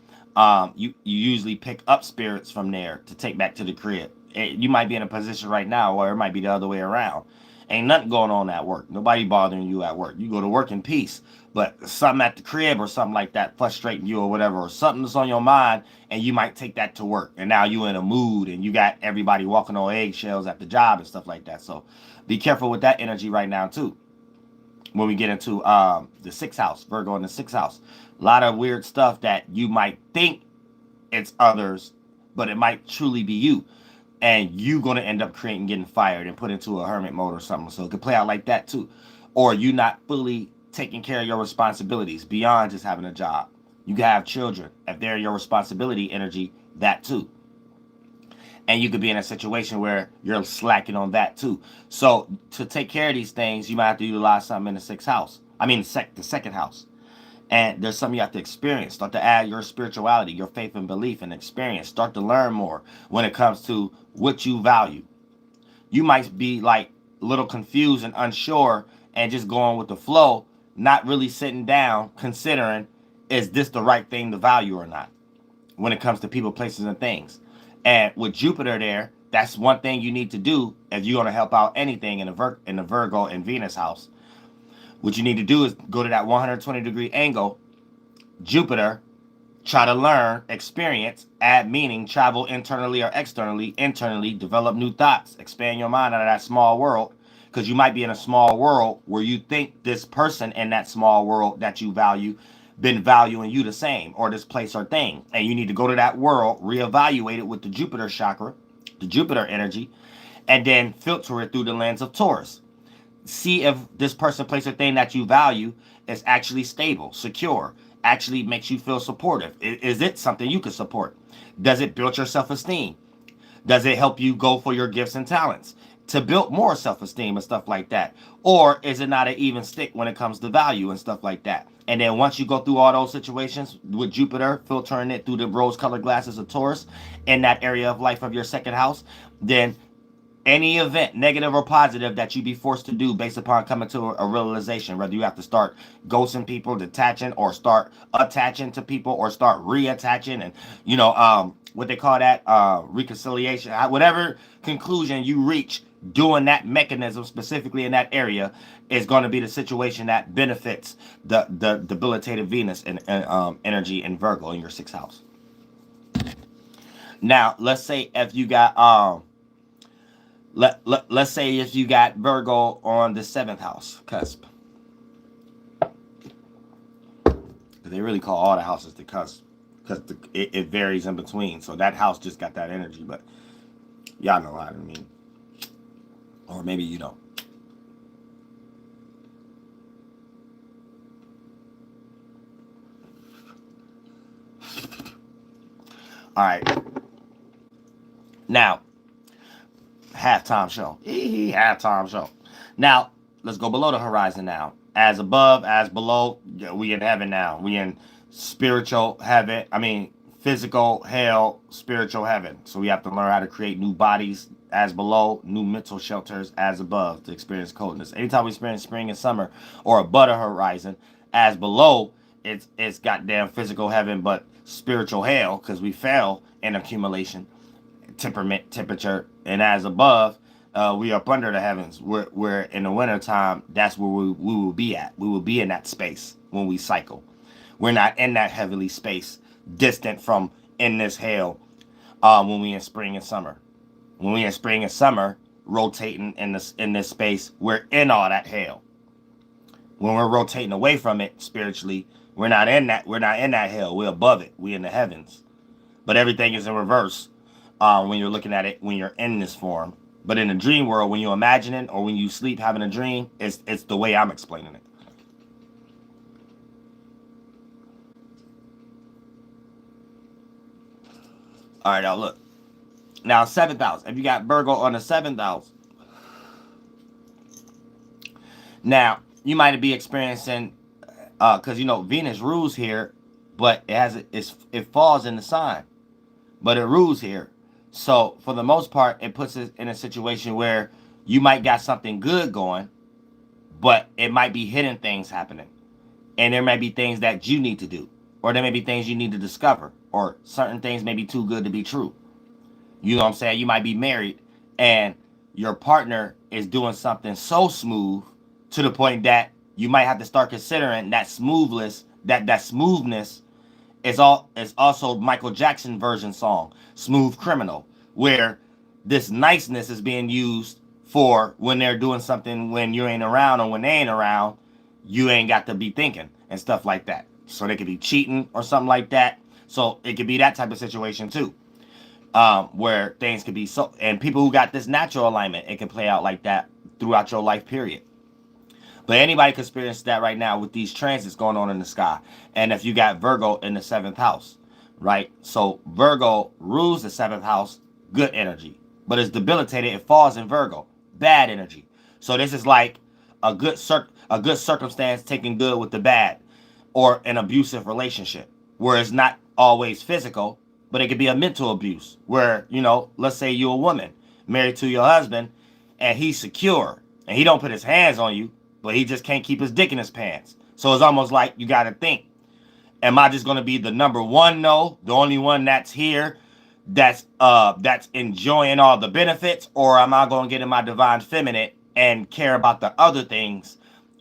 you usually pick up spirits from there to take back to the crib. You might be in a position right now, or it might be the other way around. Ain't nothing going on at work. Nobody bothering you at work. You go to work in peace. But something at the crib or something like that frustrating you or whatever, or something that's on your mind, and you might take that to work. And now you in a mood and you got everybody walking on eggshells at the job and stuff like that. So be careful with that energy right now too. When we get into the 6th house, Virgo in the 6th house. A lot of weird stuff that you might think it's others, but it might truly be you. And you going to end up getting fired and put into a hermit mode or something. So it could play out like that too. Or you not fully taking care of your responsibilities beyond just having a job. You can have children. If they're your responsibility energy, that too. And you could be in a situation where you're slacking on that too. So to take care of these things, you might have to utilize something in the 6th house. I mean, the 2nd house. And there's something you have to experience. Start to add your spirituality, your faith and belief and experience. Start to learn more when it comes to what you value. You might be like a little confused and unsure and just going with the flow, not really sitting down, considering, is this the right thing to value or not when it comes to people, places, and things. And with Jupiter there, that's one thing you need to do if you're going to help out anything in the Virgo and Venus house. What you need to do is go to that 120-degree angle, Jupiter, try to learn, experience, add meaning, travel internally or externally, develop new thoughts, expand your mind out of that small world, because you might be in a small world where you think this person in that small world that you value been valuing you the same, or this place or thing. And you need to go to that world, reevaluate it with the Jupiter chakra, the Jupiter energy, and then filter it through the lens of Taurus. See if this person, place, or thing that you value is actually stable, secure, actually makes you feel supportive. Is it something you can support? Does it build your self-esteem? Does it help you go for your gifts and talents? to build more self-esteem and stuff like that? Or is it not an even stick when it comes to value and stuff like that? And then once you go through all those situations with Jupiter filtering it through the rose-colored glasses of Taurus in that area of life of your second house, then any event, negative or positive, that you be forced to do based upon coming to a realization, whether you have to start ghosting people, detaching, or start attaching to people, or start reattaching, and what they call that, reconciliation, whatever conclusion you reach doing that mechanism specifically in that area, is going to be the situation that benefits the debilitated Venus and energy in Virgo in your sixth house. Now, let's say if you got let's say if you got Virgo on the seventh house cusp. They really call all the houses the cusp because it varies in between. So that house just got that energy, but y'all know what I mean. Or maybe you don't. All right. Now, halftime show. Halftime show. Now, let's go below the horizon now. As above, as below, we in heaven now. We in spiritual heaven. I mean, physical hell, spiritual heaven. So we have to learn how to create new bodies as below, new mental shelters as above to experience coldness. Anytime we experience spring and summer or above the horizon, as below, it's goddamn physical heaven, but spiritual hell because we fell in accumulation, temperament, temperature, and as above, we are up under the heavens. We're in the winter time. That's where we will be at. We will be in that space when we cycle. We're not in that heavenly space, distant from in this hell. When we in spring and summer, when we in spring and summer, rotating in this space, we're in all that hell. When we're rotating away from it spiritually, we're not in that. We're not in that hell. We're above it. We're in the heavens. But everything is in reverse when you're looking at it when you're in this form. But in the dream world, when you imagine it or when you sleep having a dream, it's the way I'm explaining it. All right, now look. Now, 7th house. If you got Virgo on the 7th house, now you might be experiencing, because Venus rules here, but it falls in the sign, but it rules here. So for the most part, it puts us in a situation where you might got something good going, but it might be hidden things happening. And there may be things that you need to do, or there may be things you need to discover, or certain things may be too good to be true. You know what I'm saying? You might be married and your partner is doing something so smooth to the point that you might have to start considering that smoothness, that smoothness is also Michael Jackson version song, Smooth Criminal, where this niceness is being used for when they're doing something when you ain't around, or when they ain't around, you ain't got to be thinking and stuff like that. So they could be cheating or something like that. So it could be that type of situation too, where things could be so. And people who got this natural alignment, it can play out like that throughout your life period. But anybody can experience that right now with these transits going on in the sky. And if you got Virgo in the 7th house, right? So Virgo rules the 7th house, good energy. But it's debilitated, it falls in Virgo, bad energy. So this is like a good circumstance taking good with the bad, or an abusive relationship where it's not always physical, but it could be a mental abuse where, let's say you're a woman married to your husband and he's secure and he don't put his hands on you, but he just can't keep his dick in his pants. So it's almost like you got to think, am I just going to be the number one? No, the only one that's here, that's enjoying all the benefits, or am I going to get in my divine feminine and care about the other things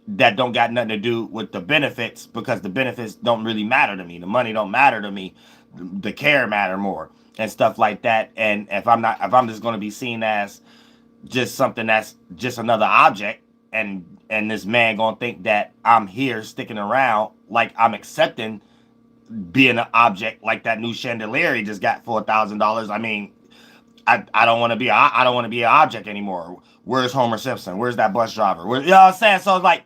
that don't got nothing to do with the benefits, because the benefits don't really matter to me. The money don't matter to me. The care matter more and stuff like that. And if I'm just going to be seen as just something that's just another object, and this man gonna think that I'm here sticking around, like I'm accepting being an object, like that new chandelier he just got for $1,000. I mean, I don't want to be an object anymore. Where's Homer Simpson? Where's that bus driver? You know what I'm saying? So it's like,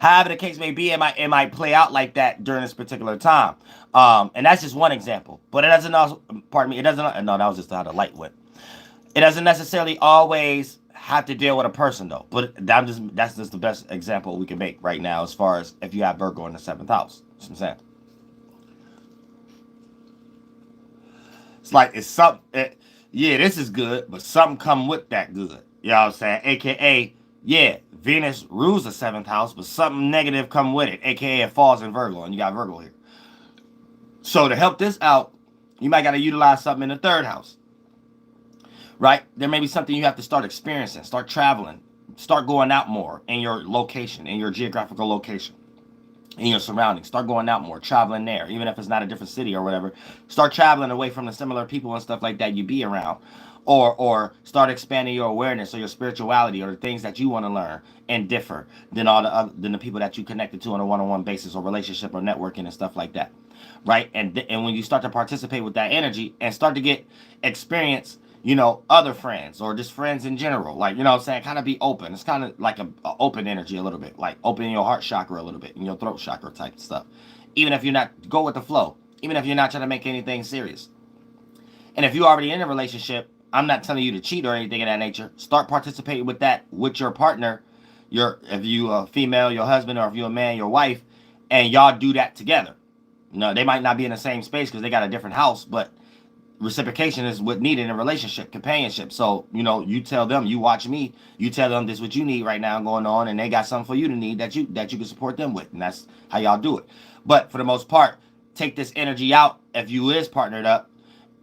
however the case may be, it might play out like that during this particular time. And that's just one example. But it doesn't also, pardon me, it doesn't, no, that was just how the light went. It doesn't necessarily always have to deal with a person though. But that's just the best example we can make right now as far as if you have Virgo in the 7th house. That's what I'm saying. It's like yeah, this is good, but something come with that good. You know what I'm saying? AKA, yeah, Venus rules the 7th house, but something negative come with it. AKA it falls in Virgo, and you got Virgo here. So to help this out, you might got to utilize something in the 3rd house. Right? There may be something you have to start experiencing, start traveling, start going out more in your location, in your geographical location, in your surroundings. Start going out more, traveling there, even if it's not a different city or whatever. Start traveling away from the similar people and stuff like that you be around. Or start expanding your awareness or your spirituality or the things that you want to learn and differ than than the people that you connected to on a one-on-one basis or relationship or networking and stuff like that. Right? And when you start to participate with that energy and start to get experience, other friends or just friends in general, like, what I'm saying, kind of be open. It's kind of like a open energy a little bit, like opening your heart chakra a little bit and your throat chakra type stuff. Even if you're not, go with the flow, even if you're not trying to make anything serious. And if you're already in a relationship, I'm not telling you to cheat or anything of that nature. Start participating with that with your partner, if you a female, your husband, or if you're a man, your wife, and y'all do that together. They might not be in the same space because they got a different house, but reciprocation is what needed in a relationship, companionship. So, you tell them, you watch me, you tell them this is what you need right now going on, and they got something for you to need that you can support them with, and that's how y'all do it. But for the most part, take this energy out if you is partnered up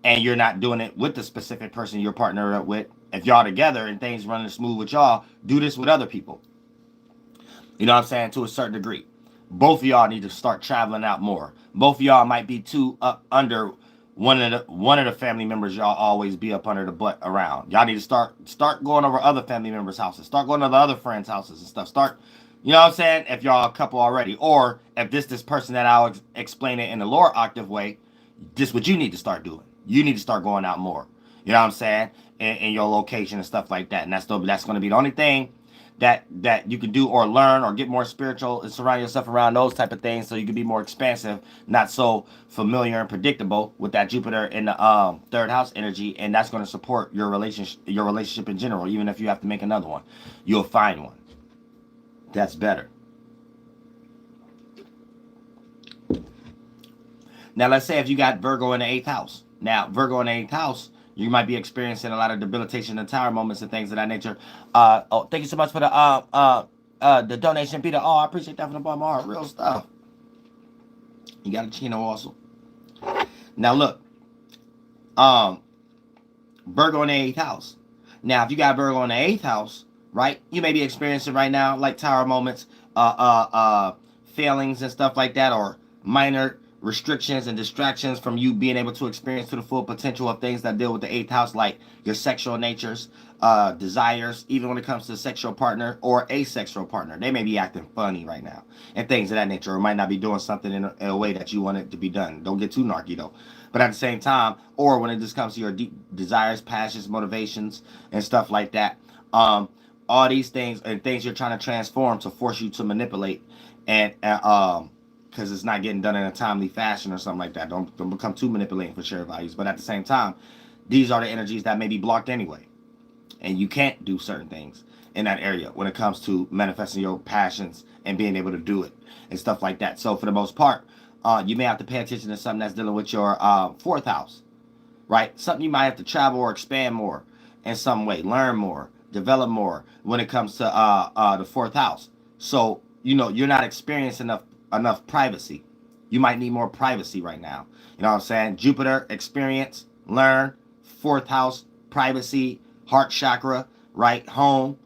and you're not doing it with the specific person you're partnered up with. If y'all together and things running smooth with y'all, do this with other people. You know what I'm saying? To a certain degree. Both of y'all need to start traveling out more. Both of y'all might be too up under one of the family members y'all always be up under the butt around. Y'all need to start going over other family members' houses. Start going to the other friends' houses and stuff. Start, you know what I'm saying? If y'all a couple already. Or if this person that I'll explain it in the lower octave way, this what you need to start doing. You need to start going out more. You know what I'm saying? In your location and stuff like that. And that's going to be the only thing that you can do or learn or get more spiritual and surround yourself around those type of things so you can be more expansive, not so familiar and predictable with that Jupiter in the 3rd house energy, and that's going to support your relationship in general. Even if you have to make another one, you'll find one that's better. Now let's say if you got Virgo in the 8th house. Now Virgo in the 8th house, you might be experiencing a lot of debilitation and tower moments and things of that nature. Thank you so much for the donation, Peter. Oh, I appreciate that from the bottom of my heart. Real stuff. You got a Chino also. Now look, Virgo in the 8th house. Now, if you got Virgo in the 8th house, right, you may be experiencing right now like tower moments, failings and stuff like that, or minor restrictions and distractions from you being able to experience to the full potential of things that deal with the 8th house, like your sexual natures, desires, even when it comes to a sexual partner or asexual partner. They may be acting funny right now and things of that nature, or might not be doing something in a way that you want it to be done. Don't get too narky though. But at the same time, or when it just comes to your deep desires, passions, motivations, and stuff like that, all these things and things you're trying to transform to force you to manipulate and because it's not getting done in a timely fashion or something like that. Don't become too manipulating for share values. But at the same time, these are the energies that may be blocked anyway. And you can't do certain things in that area when it comes to manifesting your passions and being able to do it and stuff like that. So for the most part, you may have to pay attention to something that's dealing with your 4th house, right? Something you might have to travel or expand more in some way, learn more, develop more when it comes to the 4th house. So, you're not experiencing enough privacy. You might need more privacy right now. You know what I'm saying? Jupiter, experience, learn, 4th house, privacy, heart chakra, right? Home.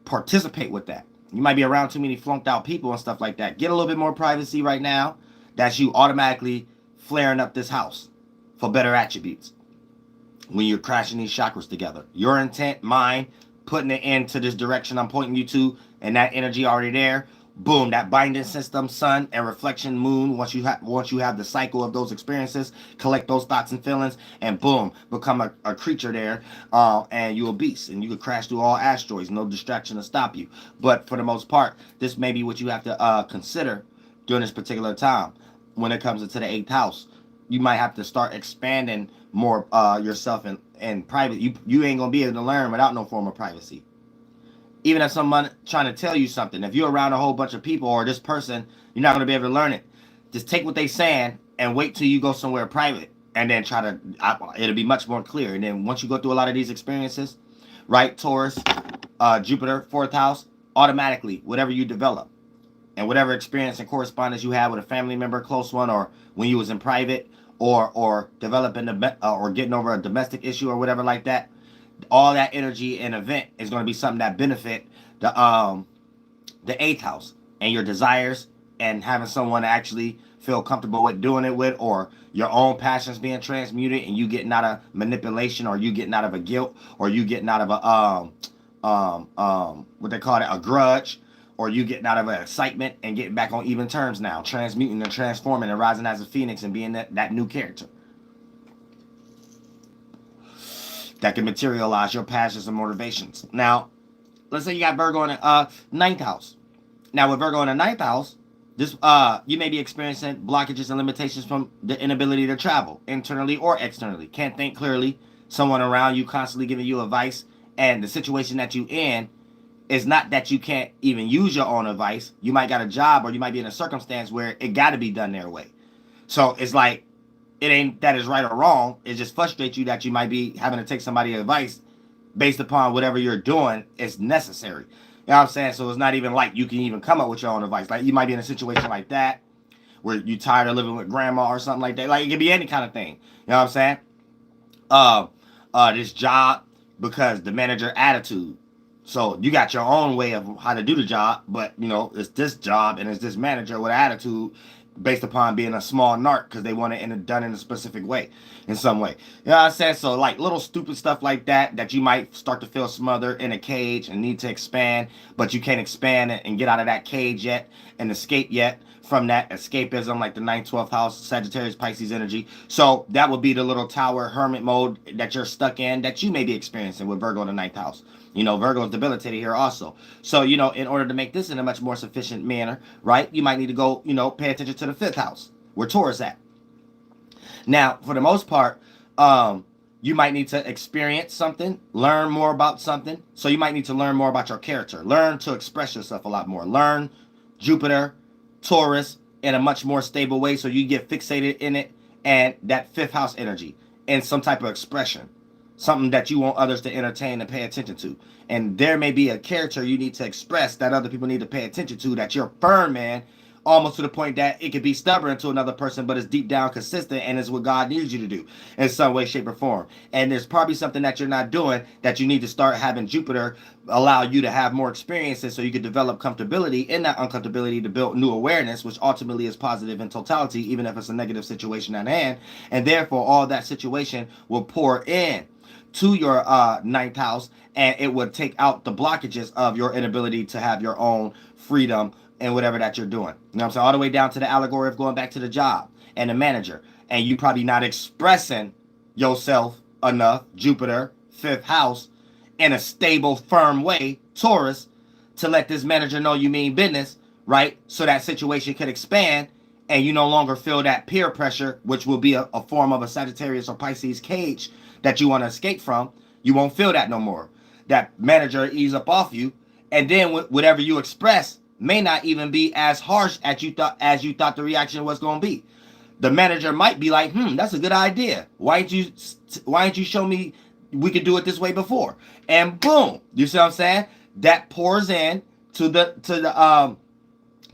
Participate with that. You might be around too many flunked out people and stuff like that. Get a little bit more privacy right now. That's you automatically flaring up this house for better attributes when you're crashing these chakras together. Your intent, mine, putting it into this direction I'm pointing you to, and that energy already there. Boom, that binding system, sun and reflection, moon, once you have the cycle of those experiences, collect those thoughts and feelings, and boom, become a creature there, and you're a beast, and you could crash through all asteroids, no distraction to stop you. But for the most part, this may be what you have to consider during this particular time. When it comes into the 8th house, you might have to start expanding more yourself and private, you ain't gonna be able to learn without no form of privacy. Even if someone trying to tell you something, if you're around a whole bunch of people or this person, you're not gonna be able to learn it. Just take what they saying and wait till you go somewhere private, and then try to. It'll be much more clear. And then once you go through a lot of these experiences, right, Taurus, Jupiter, fourth house, automatically whatever you develop and whatever experience and correspondence you have with a family member, close one, or when you was in private, or developing or getting over a domestic issue or whatever like that, all that energy and event is going to be something that benefit the eighth house and your desires, and having someone actually feel comfortable with doing it with, or your own passions being transmuted and you getting out of manipulation, or you getting out of a guilt, or you getting out of a what they call it, a grudge, or you getting out of an excitement and getting back on even terms now, transmuting and transforming and rising as a phoenix and being that new character that can materialize your passions and motivations. Now, let's say you got Virgo in the ninth house. Now, with Virgo in the ninth house, this you may be experiencing blockages and limitations from the inability to travel internally or externally. Can't think clearly. Someone around you constantly giving you advice, and the situation that you in is not that you can't even use your own advice. You might got a job, or you might be in a circumstance where it got to be done their way. So it's like, it ain't that is right or wrong. It just frustrates you that you might be having to take somebody's advice based upon whatever you're doing is necessary. You know what I'm saying? So it's not even like you can even come up with your own advice. Like, you might be in a situation like that where you tired of living with grandma or something like that. Like, it could be any kind of thing. You know what I'm saying? This job, because the manager attitude. So you got your own way of how to do the job, but you know, it's this job and it's this manager with attitude based upon being a small narc because they want it done in a specific way, in some way. You know what I'm saying? So like little stupid stuff like that you might start to feel smothered in a cage and need to expand, but you can't expand and get out of that cage yet and escape yet from that escapism, like the 9th, 12th house, Sagittarius, Pisces energy. So that would be the little tower hermit mode that you're stuck in, that you may be experiencing with Virgo in the 9th house. You know, Virgo is debilitated here also. So, you know, in order to make this in a much more sufficient manner, right, you might need to go, you know, pay attention to the 5th house, where Taurus at. Now, for the most part, you might need to experience something, learn more about something. So you might need to learn more about your character, learn to express yourself a lot more, learn Jupiter, Taurus in a much more stable way, so you get fixated in it, and that 5th house energy in some type of expression, something that you want others to entertain and pay attention to. And there may be a character you need to express that other people need to pay attention to, that you're firm in, almost to the point that it could be stubborn to another person, but it's deep down consistent and is what God needs you to do in some way, shape, or form. And there's probably something that you're not doing that you need to start having Jupiter allow you to have more experiences, so you can develop comfortability in that uncomfortability to build new awareness, which ultimately is positive in totality, even if it's a negative situation at hand. And therefore, all that situation will pour in to your 9th house, and it would take out the blockages of your inability to have your own freedom and whatever that you're doing. You know what I'm saying? All the way down to the allegory of going back to the job and the manager. And you probably not expressing yourself enough, Jupiter, 5th house, in a stable, firm way, Taurus, to let this manager know you mean business, right? So that situation could expand and you no longer feel that peer pressure, which will be a form of a Sagittarius or Pisces cage that you want to escape from. You won't feel that no more. That manager ease up off you, and then whatever you express may not even be as harsh as you thought the reaction was going to be. The manager might be like, that's a good idea. Why didn't you show me we could do it this way before? And boom, you see what I'm saying? That pours in to the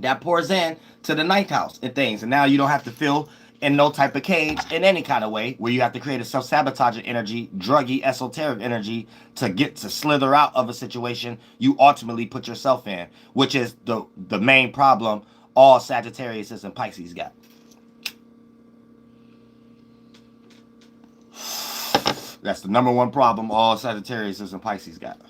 9th house and things. And now you don't have to feel in no type of cage in any kind of way where you have to create a self-sabotaging energy, druggy, esoteric energy to get to slither out of a situation you ultimately put yourself in, which is the main problem all Sagittarius and Pisces got. That's the number one problem all Sagittarius and Pisces got.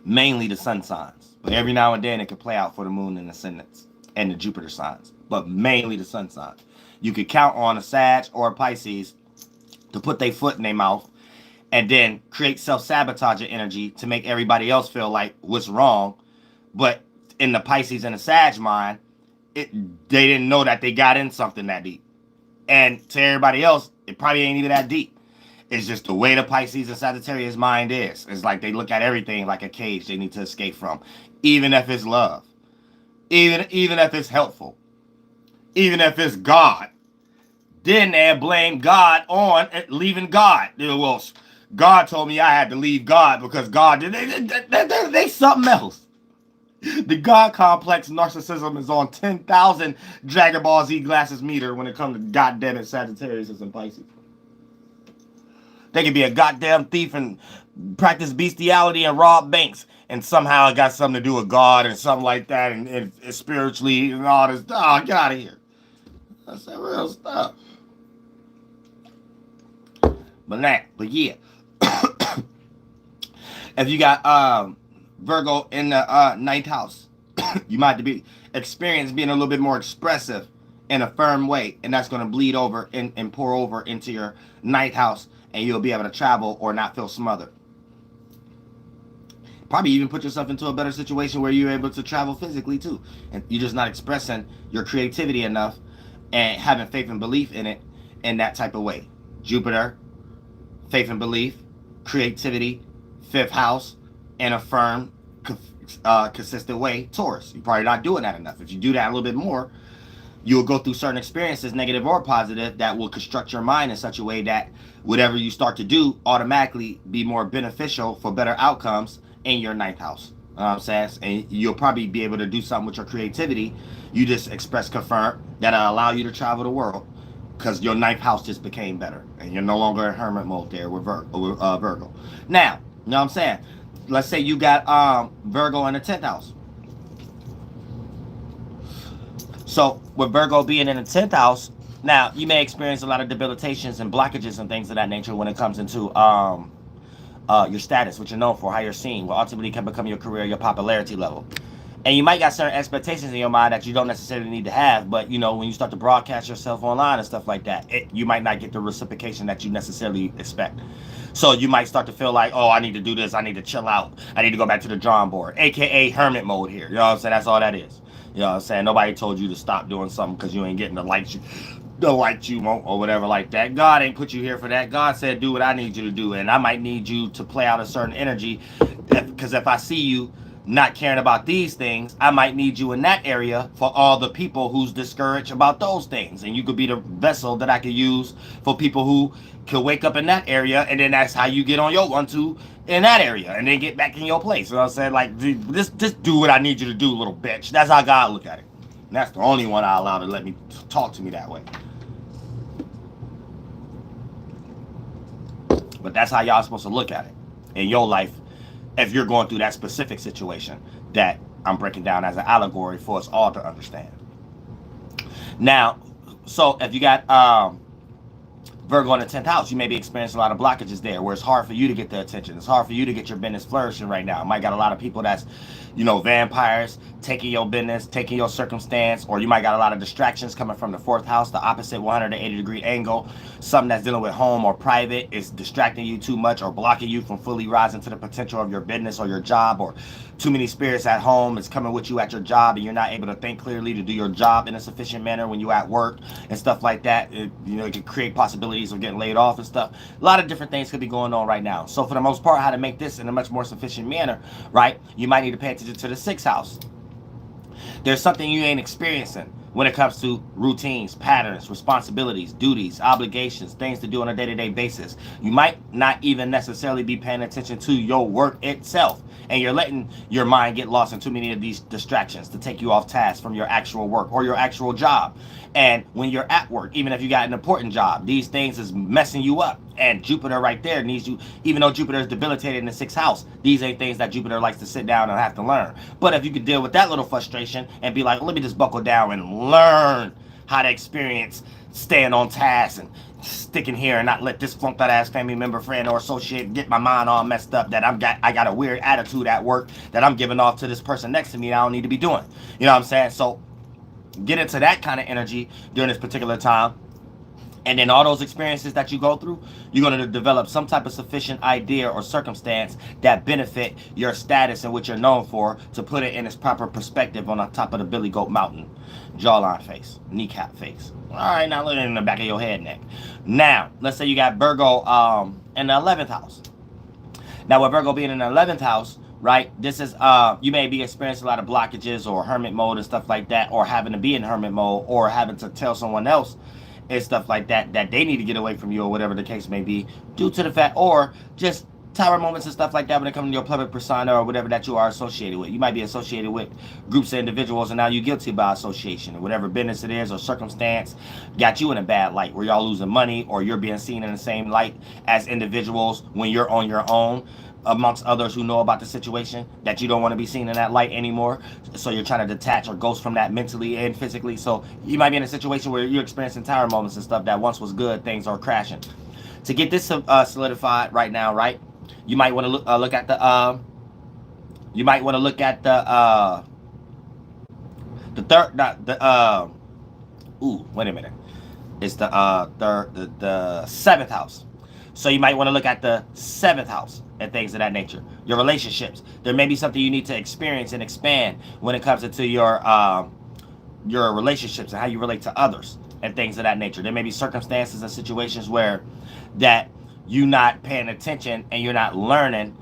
Mainly the sun signs, but every now and then it can play out for the moon and ascendants and the Jupiter signs, but mainly the sun signs. You could count on a Sag or a Pisces to put their foot in their mouth and then create self-sabotaging energy to make everybody else feel like what's wrong. But in the Pisces and the Sag mind, they didn't know that they got in something that deep. And to everybody else, It probably ain't even that deep. It's just the way the Pisces and Sagittarius mind is. It's like they look at everything like a cage they need to escape from, even if it's love, even if it's helpful, even if it's God. Then they blame God on leaving God. Well, God told me I had to leave God because God did. They something else. The God complex narcissism is on 10,000 Dragon Ball Z glasses meter when it comes to goddamn it Sagittarius and Pisces. They can be a goddamn thief and practice bestiality and rob banks, and somehow it got something to do with God and something like that, and spiritually and all this. Oh, get out of here. That's that real stuff. But yeah. If you got Virgo in the ninth house, you might be experience being a little bit more expressive in a firm way, and that's going to bleed over and pour over into your ninth house, and you'll be able to travel or not feel smothered. Probably even put yourself into a better situation where you're able to travel physically too, and you're just not expressing your creativity enough and having faith and belief in it in that type of way. Jupiter, faith and belief, creativity, fifth house, in a firm, consistent way. Taurus, you're probably not doing that enough. If you do that a little bit more, you'll go through certain experiences, negative or positive, that will construct your mind in such a way that whatever you start to do automatically be more beneficial for better outcomes in your ninth house. You know what I'm saying? And you'll probably be able to do something with your creativity. You just express confirm that'll allow you to travel the world because your ninth house just became better and you're no longer in hermit mode there with Virgo. Now, you know what I'm saying? Let's say you got Virgo in the 10th house. So with Virgo being in the 10th house, now you may experience a lot of debilitations and blockages and things of that nature when it comes into your status, what you're known for, how you're seen, what ultimately can become your career, your popularity level. And you might got certain expectations in your mind that you don't necessarily need to have, but you know, when you start to broadcast yourself online and stuff like that, you might not get the reciprocation that you necessarily expect. So you might start to feel like, oh, I need to do this, I need to chill out, I need to go back to the drawing board, aka hermit mode here. You know what I'm saying? That's all that is. You know what I'm saying? Nobody told you to stop doing something because you ain't getting the likes you want or whatever like that. God ain't put you here for that. God said do what I need you to do, and I might need you to play out a certain energy, because if I see you not caring about these things, I might need you in that area for all the people who's discouraged about those things, and you could be the vessel that I could use for people who could wake up in that area, and then that's how you get on your 1-2 in that area, and then get back in your place. You know what I'm saying? Like, just do what I need you to do, little bitch. That's how God look at it. And that's the only one I allow to let me talk to me that way. But that's how y'all supposed to look at it in your life if you're going through that specific situation that I'm breaking down as an allegory for us all to understand. Now, so if you got Virgo in the 10th house, you may be experiencing a lot of blockages there where it's hard for you to get the attention. It's hard for you to get your business flourishing right now. You might got a lot of people that's, you know, vampires taking your business, taking your circumstance, or you might got a lot of distractions coming from the 4th house, the opposite 180-degree angle. Something that's dealing with home or private is distracting you too much or blocking you from fully rising to the potential of your business or your job, or too many spirits at home is coming with you at your job and you're not able to think clearly to do your job in a sufficient manner when you're at work and stuff like that. It can create possibilities of getting laid off and stuff. A lot of different things could be going on right now. So for the most part, how to make this in a much more sufficient manner, right? You might need to pay attention to the 6th house. There's something you ain't experiencing when it comes to routines, patterns, responsibilities, duties, obligations, things to do on a day-to-day basis. You might not even necessarily be paying attention to your work itself, and you're letting your mind get lost in too many of these distractions to take you off task from your actual work or your actual job. And when you're at work, even if you got an important job, these things is messing you up. And Jupiter right there needs you, even though Jupiter is debilitated in the 6th house, these ain't things that Jupiter likes to sit down and have to learn. But if you could deal with that little frustration and be like, let me just buckle down and learn how to experience staying on task and sticking here and not let this flunked out ass family member, friend, or associate get my mind all messed up that I got a weird attitude at work that I'm giving off to this person next to me that I don't need to be doing. You know what I'm saying? So get into that kind of energy during this particular time. And then all those experiences that you go through, you're going to develop some type of sufficient idea or circumstance that benefit your status and what you're known for, to put it in its proper perspective on the top of the Billy Goat Mountain. Jawline face, kneecap face. All right, now look in the back of your head neck. Now, let's say you got Virgo in the 11th house. Now, with Virgo being in the 11th house, right, this is, you may be experiencing a lot of blockages or hermit mode and stuff like that, or having to be in hermit mode, or having to tell someone else and stuff like that that they need to get away from you, or whatever the case may be, due to the fact, or just tower moments and stuff like that when it comes to your public persona or whatever that you are associated with. You might be associated with groups of individuals, and now you're guilty by association, and whatever business it is or circumstance got you in a bad light, where y'all losing money, or you're being seen in the same light as individuals when you're on your own, amongst others who know about the situation, that you don't want to be seen in that light anymore. So you're trying to detach or ghost from that mentally and physically. So you might be in a situation where you're experiencing tower moments and stuff that once was good, things are crashing. To get this solidified right now, right, you might want to look at the wait a minute. It's the 7th house. So you might want to look at the 7th house and things of that nature. Your relationships. There may be something you need to experience and expand when it comes into your relationships and how you relate to others and things of that nature. There may be circumstances and situations where that you're not paying attention and you're not learning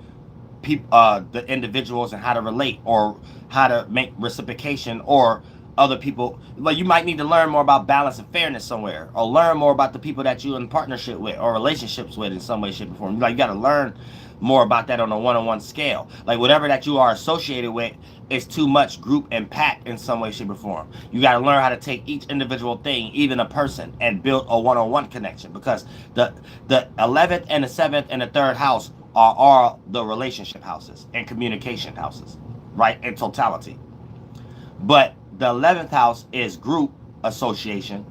the individuals and how to relate, or how to make reciprocation, or other people. Like, you might need to learn more about balance and fairness somewhere, or learn more about the people that you're in partnership with or relationships with in some way, shape, or form. Like, you got to learn more about that on a one-on-one scale. Like, whatever that you are associated with is too much group impact in some way, shape, or form. You got to learn how to take each individual thing, even a person, and build a one-on-one connection, because the 11th and the 7th and the 3rd house are all the relationship houses and communication houses, right, in totality. But the 11th house is group association.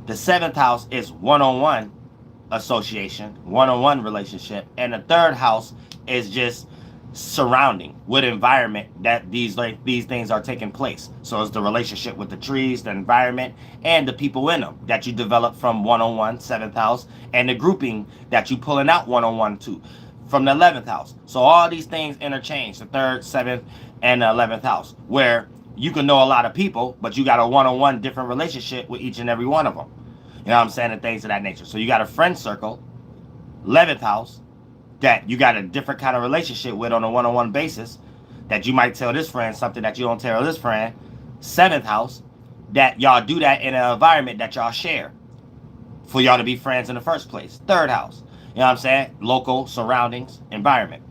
The 7th house is one-on-one association, one-on-one relationship. And the 3rd house is just surrounding, what environment that these things are taking place. So it's the relationship with the trees, the environment, and the people in them that you develop from one-on-one, 7th house, and the grouping that you pulling out one-on-one to from the 11th house. So all these things interchange, the 3rd, 7th, and the 11th house, where you can know a lot of people, but you got a one-on-one different relationship with each and every one of them. You know what I'm saying? And things of that nature. So you got a friend circle, 11th house, that you got a different kind of relationship with on a one-on-one basis, that you might tell this friend something that you don't tell this friend. 7th house, that y'all do that in an environment that y'all share for y'all to be friends in the first place. 3rd house, you know what I'm saying? Local surroundings, environment.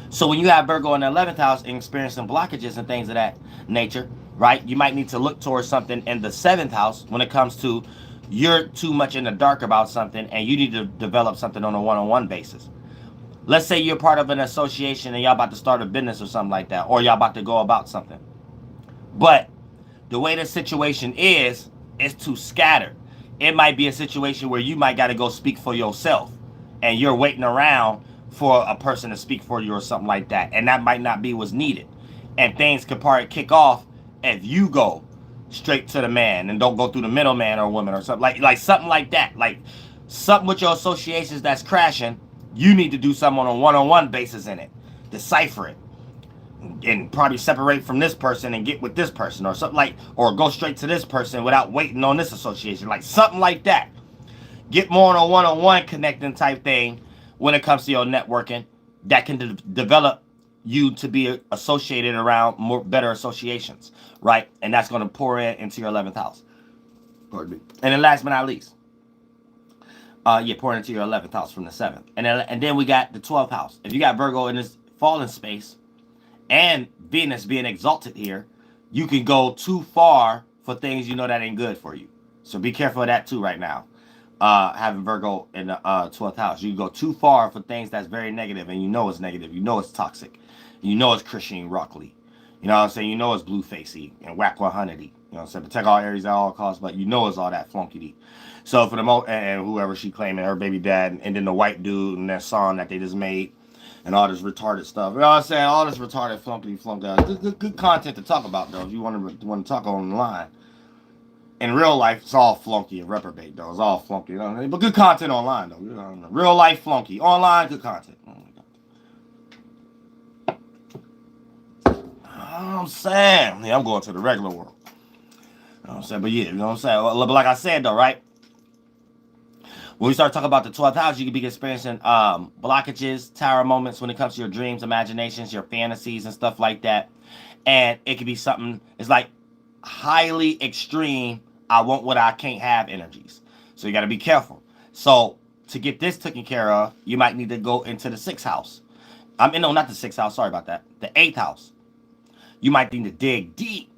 So when you have Virgo in the 11th house and experiencing blockages and things of that nature, right, you might need to look towards something in the 7th house when it comes to you're too much in the dark about something and you need to develop something on a one-on-one basis. Let's say you're part of an association and y'all about to start a business or something like that, or y'all about to go about something. But the way the situation is too scattered. It might be a situation where you might got to go speak for yourself, and you're waiting around for a person to speak for you or something like that, and that might not be what's needed. And things could probably kick off if you go straight to the man and don't go through the middleman or woman or something like something like that. Like something with your associations that's crashing, you need to do something on a one-on-one basis in it, decipher it, and probably separate from this person and get with this person or something, like, or go straight to this person without waiting on this association, like something like that. Get more on a one-on-one connecting type thing when it comes to your networking that can develop you to be associated around more better associations, right? And that's going to pour into your 11th house. Pardon me. And then last but not least, pour into your 11th house from the 7th. And then we got the 12th house. If you got Virgo in this fallen space and Venus being exalted here, you can go too far for things you know that ain't good for you. So be careful of that too right now. Having Virgo in the 12th house, you go too far for things that's very negative, and you know it's negative, you know it's toxic, you know it's Christian Rockly, you know what I'm saying, you know it's blue facey and whack 100y, you know what I'm saying, protect all areas at all costs, but you know it's all that flunky. So for the most, and whoever she claiming her baby dad, and then the white dude and that song that they just made, and all this retarded stuff, you know what I'm saying, all this retarded flunky, good content to talk about though, if you want to talk online. In real life, it's all flunky and reprobate, though. It's all flunky. But good content online, though. Real life flunky. Online, good content. I'm saying. Yeah, I'm going to the regular world. You know what I'm saying? But yeah, you know what I'm saying? But like I said, though, right? When we start talking about the 12th house, you could be experiencing blockages, tower moments when it comes to your dreams, imaginations, your fantasies, and stuff like that. And it could be something, it's like highly extreme, I want what I can't have energies. So you got to be careful. So to get this taken care of, you might need to go into the 6th house. No, not the 6th house. Sorry about that. The 8th house. You might need to dig deep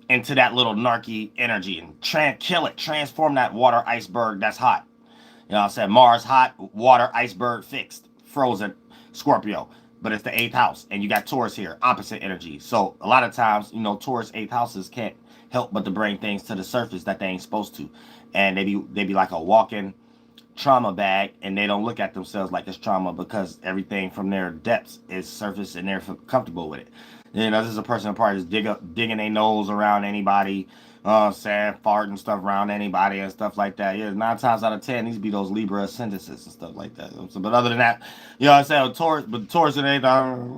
into that little narky energy and kill it, transform that water iceberg that's hot. You know what I'm saying? Mars hot, water iceberg fixed, frozen, Scorpio. But it's the 8th house, and you got Taurus here, opposite energy. So a lot of times, Taurus 8th houses can't help but to bring things to the surface that they ain't supposed to. And they be like a walking trauma bag, and they don't look at themselves like it's trauma because everything from their depths is surface and they're comfortable with it. This is a person probably just digging their nose around anybody, saying farting stuff around anybody and stuff like that. Yeah, 9 times out of 10, these be those Libra ascendances and stuff like that. So, but other than that, what I'm saying? Taurus and anything,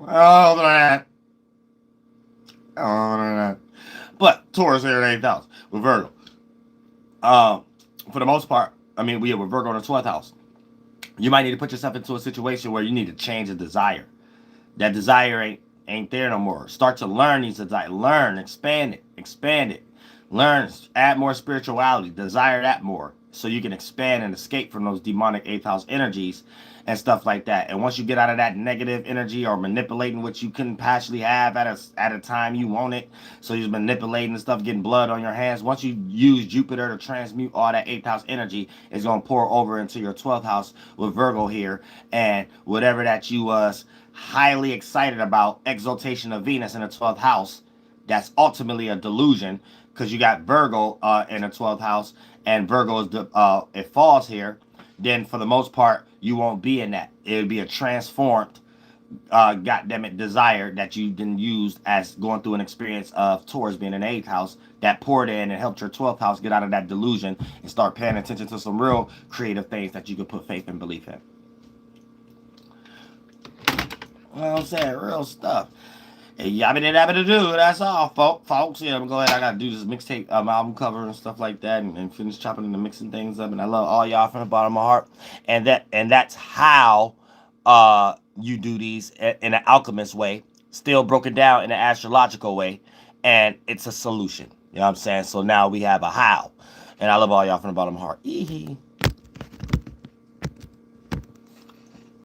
other than that. But Taurus here in 8th house with Virgo. For the most part, we with Virgo in the 12th house. You might need to put yourself into a situation where you need to change a desire. That desire ain't there no more. Start to learn these desires. Learn, expand it. Learn, add more spirituality. Desire that more, so you can expand and escape from those demonic 8th house energies and stuff like that. And once you get out of that negative energy or manipulating what you couldn't possibly have at a time you want it, so you're manipulating and stuff, getting blood on your hands. Once you use Jupiter to transmute all that 8th house energy, it's going to pour over into your 12th house with Virgo here, and whatever that you was highly excited about, exaltation of Venus in the 12th house, that's ultimately a delusion, because you got Virgo in the 12th house, and Virgo is it falls here. Then for the most part, you won't be in that. It would be a transformed goddammit desire that you then used as going through an experience of Taurus being in the 8th house that poured in and helped your 12th house get out of that delusion and start paying attention to some real creative things that you could put faith and belief in. You know what I'm saying? Real stuff. Yabba do. That's all, folks. Yeah, I'm going to go ahead. I got to do this mixtape album cover and stuff like that, and finish chopping and mixing things up. And I love all y'all from the bottom of my heart. And that's how you do these in an alchemist way, still broken down in an astrological way, and it's a solution. You know what I'm saying? So now we have a how. And I love all y'all from the bottom of my heart.